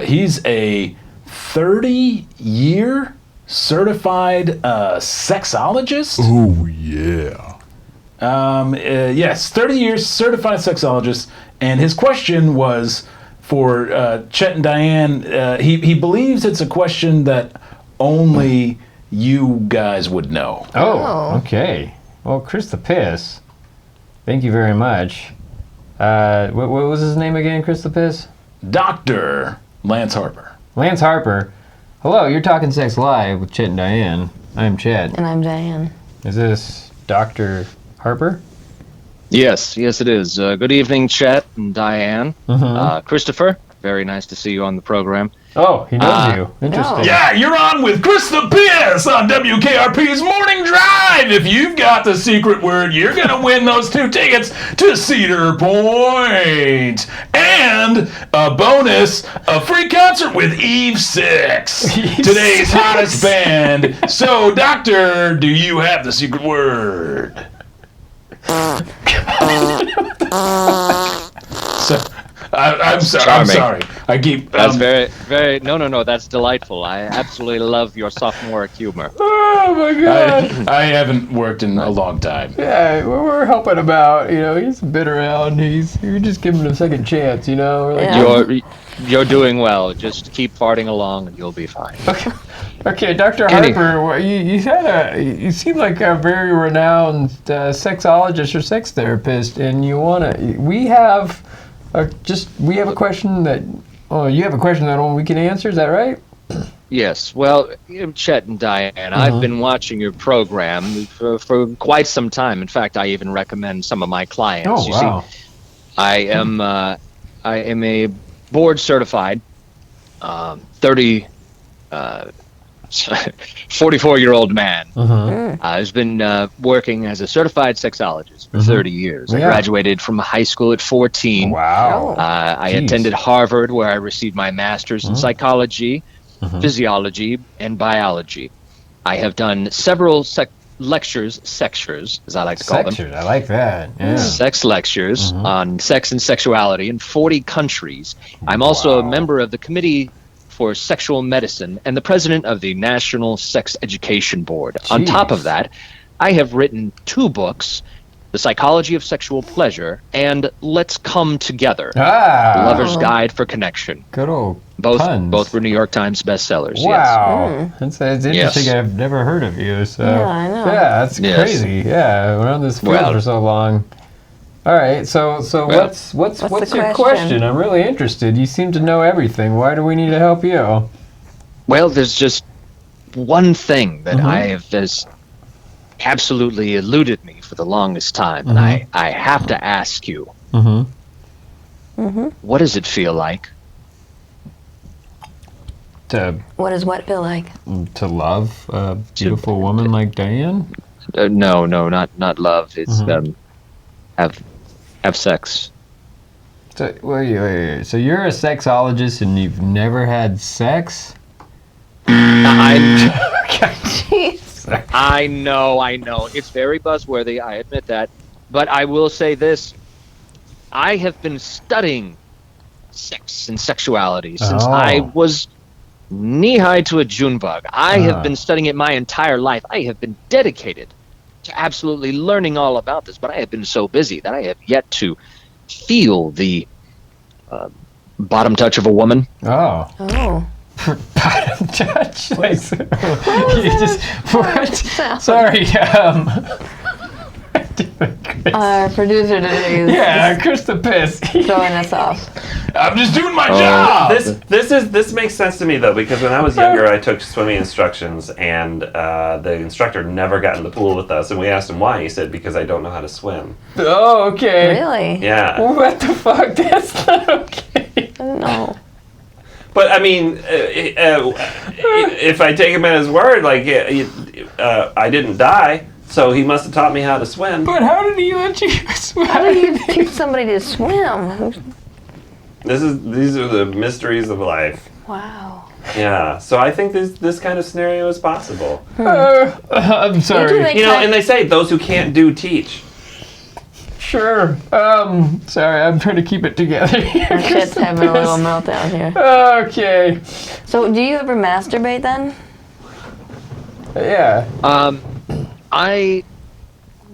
He's a 30-year certified sexologist. Oh, yeah. Yes, 30 years certified sexologist. And his question was for Chet and Diane. He believes it's a question that only you guys would know. Oh, okay. Well, Chris the Piss, thank you very much. What was his name again, Chris the Piss? Dr. Lance Harper. Lance Harper. Hello, you're Talking Sex Live with Chet and Diane. I'm Chet. And I'm Diane. Is this Dr. Harper? Yes, it is. Good evening, Chet and Diane. Christopher, very nice to see you on the program. Oh, he knows you. Interesting. Yeah, you're on with Chris the Piss on WKRP's Morning Drive. If you've got the secret word, you're going to win those 2 tickets to Cedar Point. And a bonus, a free concert with Eve 6, today's hottest band. So, Doctor, do you have the secret word? I'm sorry. I keep. That's very. No. That's delightful. I absolutely love your sophomoric humor. Oh my God! I haven't worked in a long time. Yeah, we're helping him out. You know, he's been around. You're just giving him a second chance. You know, we're like, You're doing well. Just keep farting along, and you'll be fine. Okay, Dr. Harper, you seem like a very renowned sexologist or sex therapist, and we have a question that you have a question that only we can answer. Is that right? Yes. Well, Chet and Diane, I've been watching your program for quite some time. In fact, I even recommend some of my clients. Oh, wow. See, I am a board certified 44-year-old man who's been working as a certified sexologist for 30 years. I graduated from high school at 14. Wow. I attended Harvard, where I received my master's in psychology, physiology, and biology. I have done several lectures, as I like to call them. I like that. Yeah. Sex lectures on sex and sexuality in 40 countries. I'm also a member of the Committee for Sexual Medicine and the president of the National Sex Education Board. Jeez. On top of that, I have written 2 books, The Psychology of Sexual Pleasure and Let's Come Together, Lover's Guide for Connection. Good old Both puns. were New York Times bestsellers. Wow. That's interesting. Yes. I've never heard of you. So. Yeah, I know. Yeah, that's crazy. Yeah, we're on this field for so long. All right, so what's your question? I'm really interested. You seem to know everything. Why do we need to help you? Well, there's just one thing that has absolutely eluded me for the longest time, and I have to ask you. What does it feel like? What does what feel like? To love a beautiful woman like Diane? No, not love. It's have sex. So, wait. So you're a sexologist and you've never had sex? I know. It's very buzzworthy, I admit that. But I will say this. I have been studying sex and sexuality since I was knee-high to a June bug. I have been studying it my entire life. I have been dedicated to absolutely learning all about this, but I have been so busy that I have yet to feel the bottom touch of a woman. Oh. Bottom touch? Like, what? Sorry. Our producer today is Chris the Piss. throwing us off. I'm just doing my job. This makes sense to me though, because when I was younger, I took swimming instructions, and the instructor never got in the pool with us, and we asked him why. He said, "Because I don't know how to swim." Oh, okay. Really? Yeah. What the fuck? That's not okay. I don't know. But I mean, if I take him at his word, like I didn't die. So he must have taught me how to swim. But how did he let you swim? How do you teach somebody to swim? These are the mysteries of life. Wow. Yeah, so I think this kind of scenario is possible. I'm sorry. You know, and they say those who can't do teach. Sure. Sorry, I'm trying to keep it together here. Chet's having a little meltdown here. Okay. So, do you ever masturbate then? Yeah.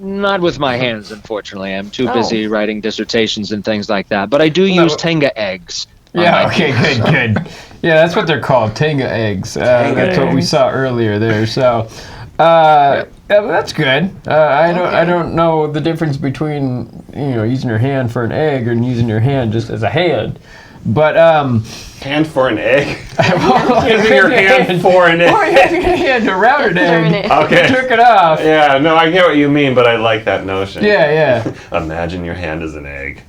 Not with my hands, unfortunately. I'm too Oh. busy writing dissertations and things like that. But I do use Tenga eggs. Yeah, okay, good. Yeah, that's what they're called, Tenga eggs. That's what we saw earlier there. So, yeah, that's good. I don't know the difference between, using your hand for an egg and using your hand just as a hand. But, Hand for an egg? well, Using your hand for an egg. Or you have your hand around an egg. Okay. Took it off. Yeah, no, I get what you mean, but I like that notion. Yeah. Imagine your hand as an egg.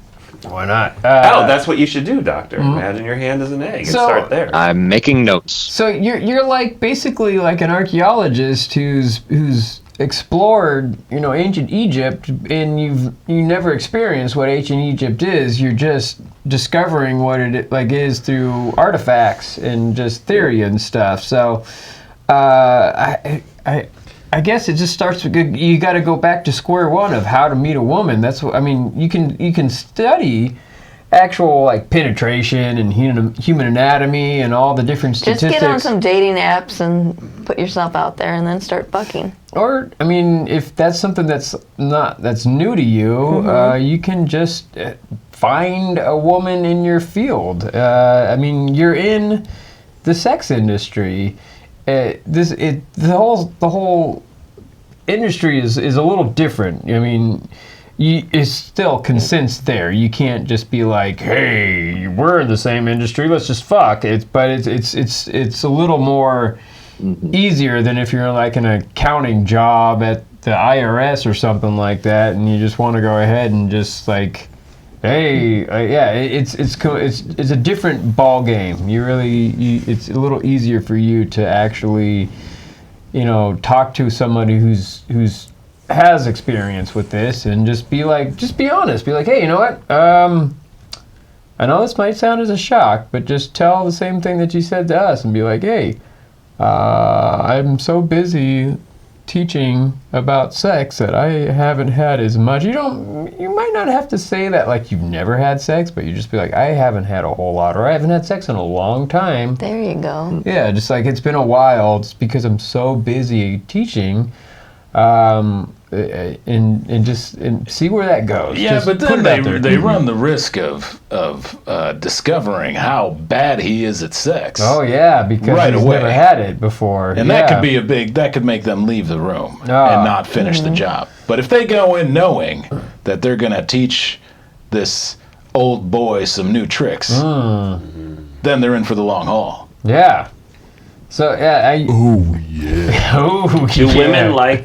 Why not? That's what you should do, Doctor. Imagine your hand as an egg and start there. I'm making notes. So you're like basically like an archaeologist who's explored ancient Egypt, and you never experienced what ancient Egypt is. You're just discovering what it is through artifacts and just theory and stuff. So I guess it just starts with you got to go back to square one of how to meet a woman. That's what I mean. You can study actual penetration and human anatomy and all the different statistics. Just get on some dating apps and put yourself out there, and then start fucking. Or I mean, if that's something that's new to you, you can just find a woman in your field. I mean, you're in the sex industry. The whole industry is a little different. I mean, it's still consents there. You can't just be like, "Hey, we're in the same industry. Let's just fuck." It's a little more easier than if you're like an accounting job at the IRS or something like that, and you just want to go ahead and just like, hey, it's a different ball game. It's a little easier for you to actually, talk to somebody who's has experience with this and just be honest. Be like, hey, you know what? I know this might sound as a shock, but just tell the same thing that you said to us and be like, hey, I'm so busy teaching about sex that I haven't had as much. You might not have to say that like you've never had sex, but you just be like, I haven't had a whole lot, or I haven't had sex in a long time. There you go. Yeah, just like it's been a while, just because I'm so busy teaching, and see where that goes. Yeah, Just but put then it out there. they run the risk of discovering how bad he is at sex. Oh yeah, because Right he's away. never had it before, And that could make them leave the room and not finish the job. But if they go in knowing that they're going to teach this old boy some new tricks, then they're in for the long haul. Yeah. So yeah, Oh yeah. Do women like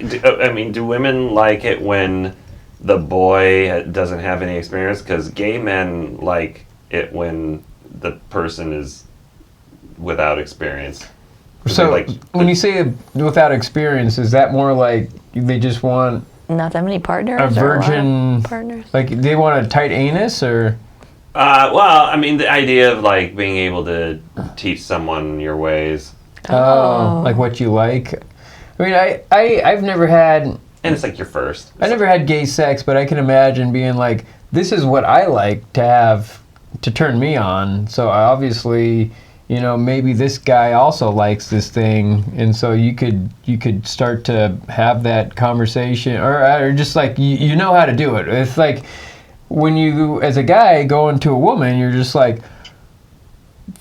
it when the boy doesn't have any experience? Because gay men like it when the person is without experience. So when you say without experience, is that more like they just want Not that many partners. a or a lot of virgin, partners. like they want a tight anus, or? Well, I mean, the idea of like being able to teach someone your ways. Oh, like what you like. I mean, I've never had. And it's like your first. I never had gay sex, but I can imagine being like, this is what I like to have to turn me on. So obviously, maybe this guy also likes this thing, and so you could start to have that conversation, or just like you know how to do it. It's like when you, as a guy, go into a woman, you're just like,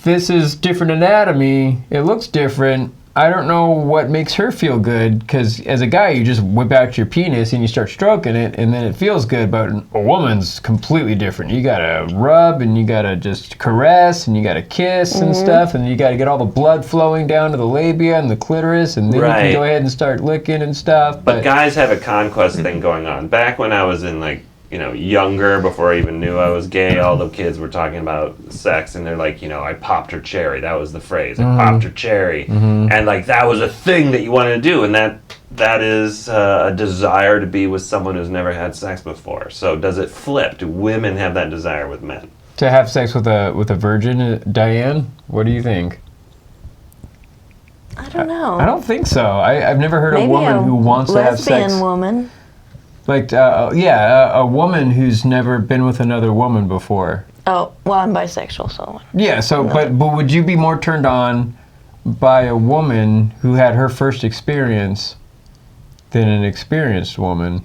this is different anatomy. It looks different. I don't know what makes her feel good, because as a guy, you just whip out your penis and you start stroking it, and then it feels good. But a woman's completely different. You gotta rub, and you gotta just caress, and you gotta kiss and stuff, and you gotta get all the blood flowing down to the labia and the clitoris, and then you can go ahead and start licking and stuff. But guys have a conquest thing going on. Back when I was in younger, before I even knew I was gay, all the kids were talking about sex, and they're like, I popped her cherry. That was the phrase. I popped her cherry. And like that was a thing that you wanted to do, and that is a desire to be with someone who's never had sex before. So does it flip? Do women have that desire with men? To have sex with a virgin, Diane? What do you think? I don't know. I don't think so. I've never heard Maybe a woman who wants to have sex. lesbian woman. Like, a woman who's never been with another woman before. Oh, well, I'm bisexual, so. Yeah, so, but would you be more turned on by a woman who had her first experience than an experienced woman?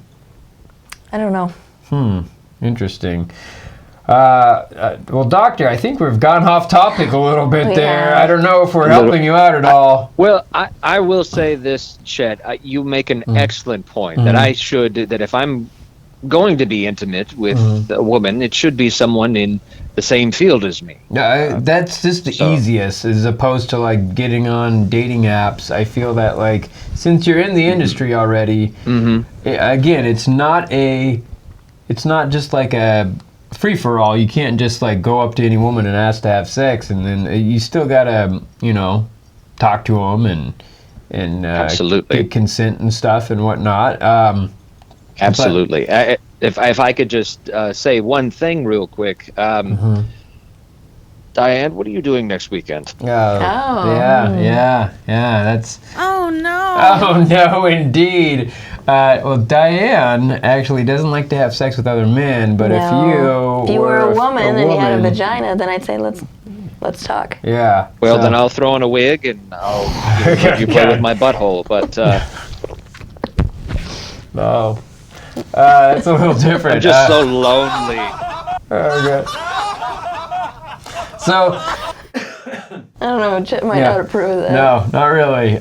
I don't know. Interesting. Well, Doctor, I think we've gone off topic a little bit there. I don't know if we're helping you out at all. Well, I will say this, Chet. You make an excellent point that if I'm going to be intimate with a woman, it should be someone in the same field as me. Yeah, that's just the easiest, as opposed to like getting on dating apps. I feel that like since you're in the industry already, again, it's not just like a free for all. You can't just like go up to any woman and ask to have sex, and then you still gotta talk to them and absolutely get consent and stuff and whatnot. Absolutely. If I could just say one thing real quick, Diane, what are you doing next weekend? Yeah. That's. Oh no. Oh no, indeed. Well, Diane actually doesn't like to have sex with other men, but if you were a woman and you had a vagina, then I'd say let's talk. Yeah. Well, then I'll throw on a wig and I'll let you play with my butthole. But that's a little different. I'm just so lonely. Okay. So. I don't know. Chip might not approve of that. No, not really.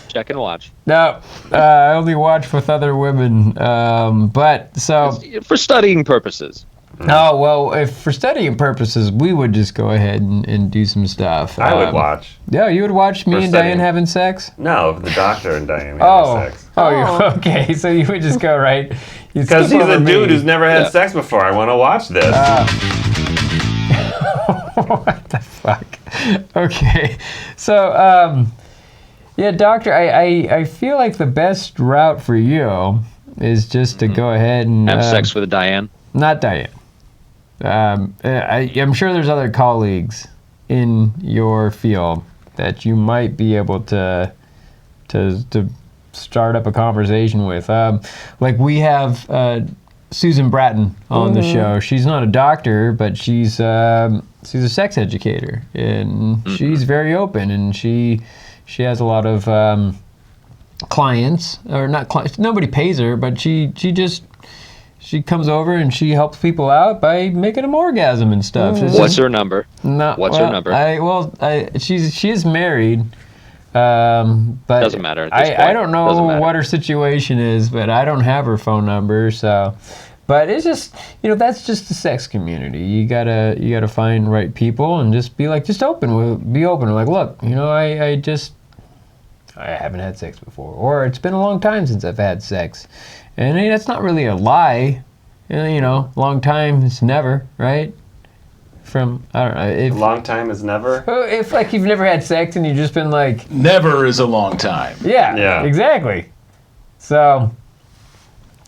Check and watch. No, I only watch with other women. But so for studying purposes. Oh well, if for studying purposes, we would just go ahead and do some stuff. I would watch. Yeah, you would watch me and studying. Diane having sex? No, the doctor and Diane having sex. Okay. So you would just go right. Because he's a dude who's never had sex before. I want to watch this. What the fuck? Okay. So, yeah, Doctor, I feel like the best route for you is just to go ahead and have sex with Diane. Not Diane. I'm sure there's other colleagues in your field that you might be able to start up a conversation with. Like we have Susan Bratton on the show. She's not a doctor, but she's a sex educator, and she's very open, and she has a lot of clients, or not clients. Nobody pays her, but she comes over and she helps people out by making them orgasm and stuff. What's her number? Her number? She is married. But doesn't matter at this point. I don't know what her situation is, but I don't have her phone number. So, but it's just that's just the sex community. You gotta find the right people and just be open. Be open. Like, look, I haven't had sex before, or it's been a long time since I've had sex, and that's not really a lie. Long time is never, right? From I don't know. If, long time is never. If like you've never had sex and you've just been like. Never is a long time. Yeah. Exactly. So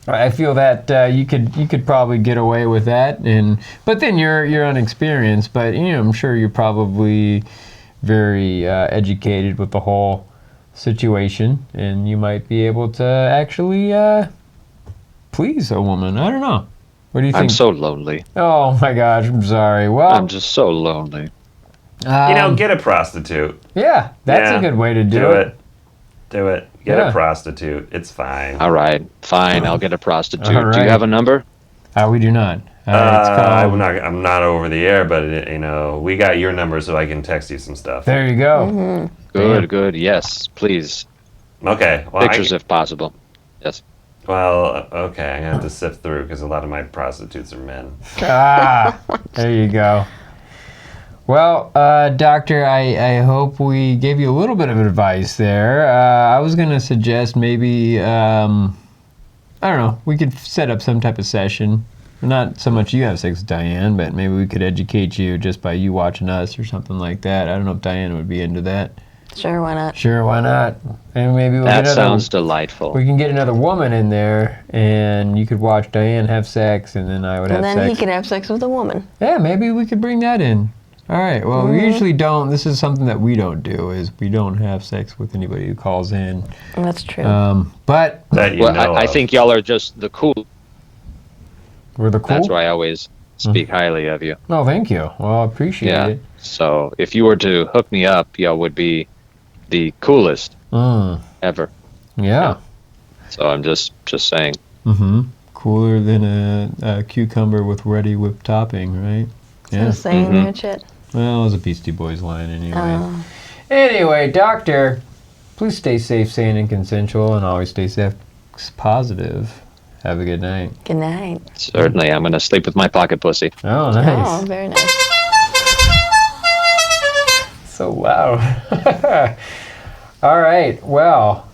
I feel that you could probably get away with that, but then you're unexperienced. But I'm sure you're probably very educated with the whole situation, and you might be able to actually please a woman. I don't know. What do you think? I'm so lonely. Oh my gosh, I'm sorry. Well, I'm just so lonely. Get a prostitute. Yeah, that's a good way to do it. Do it. Get a prostitute. It's fine. All right, fine. I'll get a prostitute. Right. Do you have a number? We do not. I'm not over the air, but we got your number, so I can text you some stuff. There you go. Good. Yes, please. Okay. Well, pictures if possible. Yes. Well, okay. I'm gonna have to sift through because a lot of my prostitutes are men. There you go. Well, Doctor, I hope we gave you a little bit of advice there. I was gonna suggest maybe I don't know. We could set up some type of session. Not so much you have sex with Diane, but maybe we could educate you just by you watching us or something like that. I don't know if Diane would be into that. Sure, why not? Sure, why not? And maybe we'll that sounds delightful. We can get another woman in there, and you could watch Diane have sex, and then I would have sex. And then he could have sex with a woman. Yeah, maybe we could bring that in. All right. Well, we usually don't. This is something that we don't do. Is we don't have sex with anybody who calls in. That's true. But I think y'all are just the cool. We're the cool. That's why I always speak highly of you. Oh, thank you. Well, I appreciate it. So if you were to hook me up, y'all would be the coolest ever. Yeah. So I'm just saying. Cooler than a cucumber with ready whipped topping, right? Yeah. Saying that shit. Well, it was a Beastie Boys line anyway. Anyway, doctor, please stay safe, sane, and consensual, and always stay sex positive. Have a good night. Good night. Certainly. I'm going to sleep with my pocket pussy. Oh, nice. Oh, very nice. So loud. All right. Well,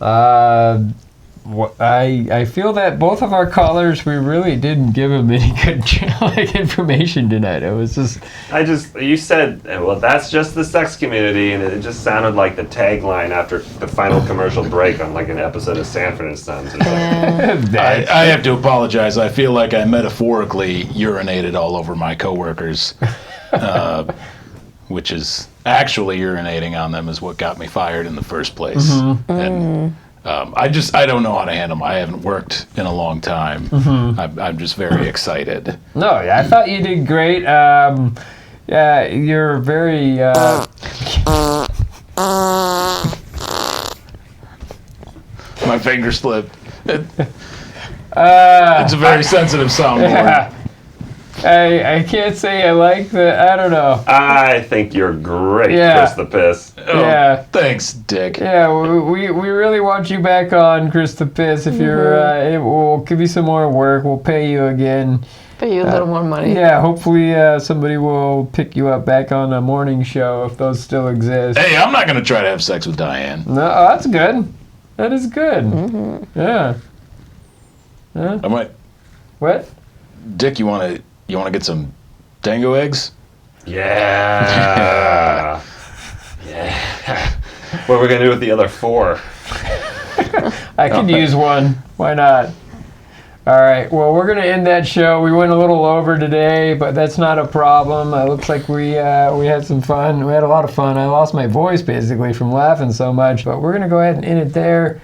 I feel that both of our callers, we really didn't give them any good information tonight. It was just... You said, well, that's just the sex community, and it just sounded like the tagline after the final commercial break on like an episode of Sanford and Sons. I have to apologize. I feel like I metaphorically urinated all over my coworkers, which is actually urinating on them is what got me fired in the first place. And I don't know how to handle them. I haven't worked in a long time. I'm just very excited. No, yeah, I thought you did great. Yeah, you're very... My finger slipped. It's a very sensitive soundboard. I can't say I like the... I don't know. I think you're great, Yeah. Chris the Piss. Yeah. Thanks, Dick. Yeah, we really want you back on, Chris the Piss. If you're... we'll give you some more work. We'll pay you again. Pay you a little more money. Yeah, hopefully somebody will pick you up back on a morning show if those still exist. Hey, I'm not going to try to have sex with Diane. No, that's good. That is good. Yeah. I might... What? Dick, you want to get some dango eggs? Yeah. Yeah. What are we going to do with the other 4? I could use one. Why not? All right. Well, we're going to end that show. We went a little over today, but that's not a problem. It looks like we had some fun. We had a lot of fun. I lost my voice, basically, from laughing so much. But we're going to go ahead and end it there.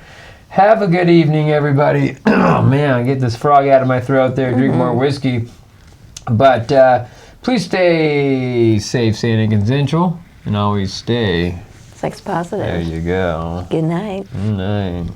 Have a good evening, everybody. Oh, man, I get this frog out of my throat there. Drink more whiskey. But please stay safe, sane, and consensual. And always stay... Sex positive. There you go. Good night. Good night.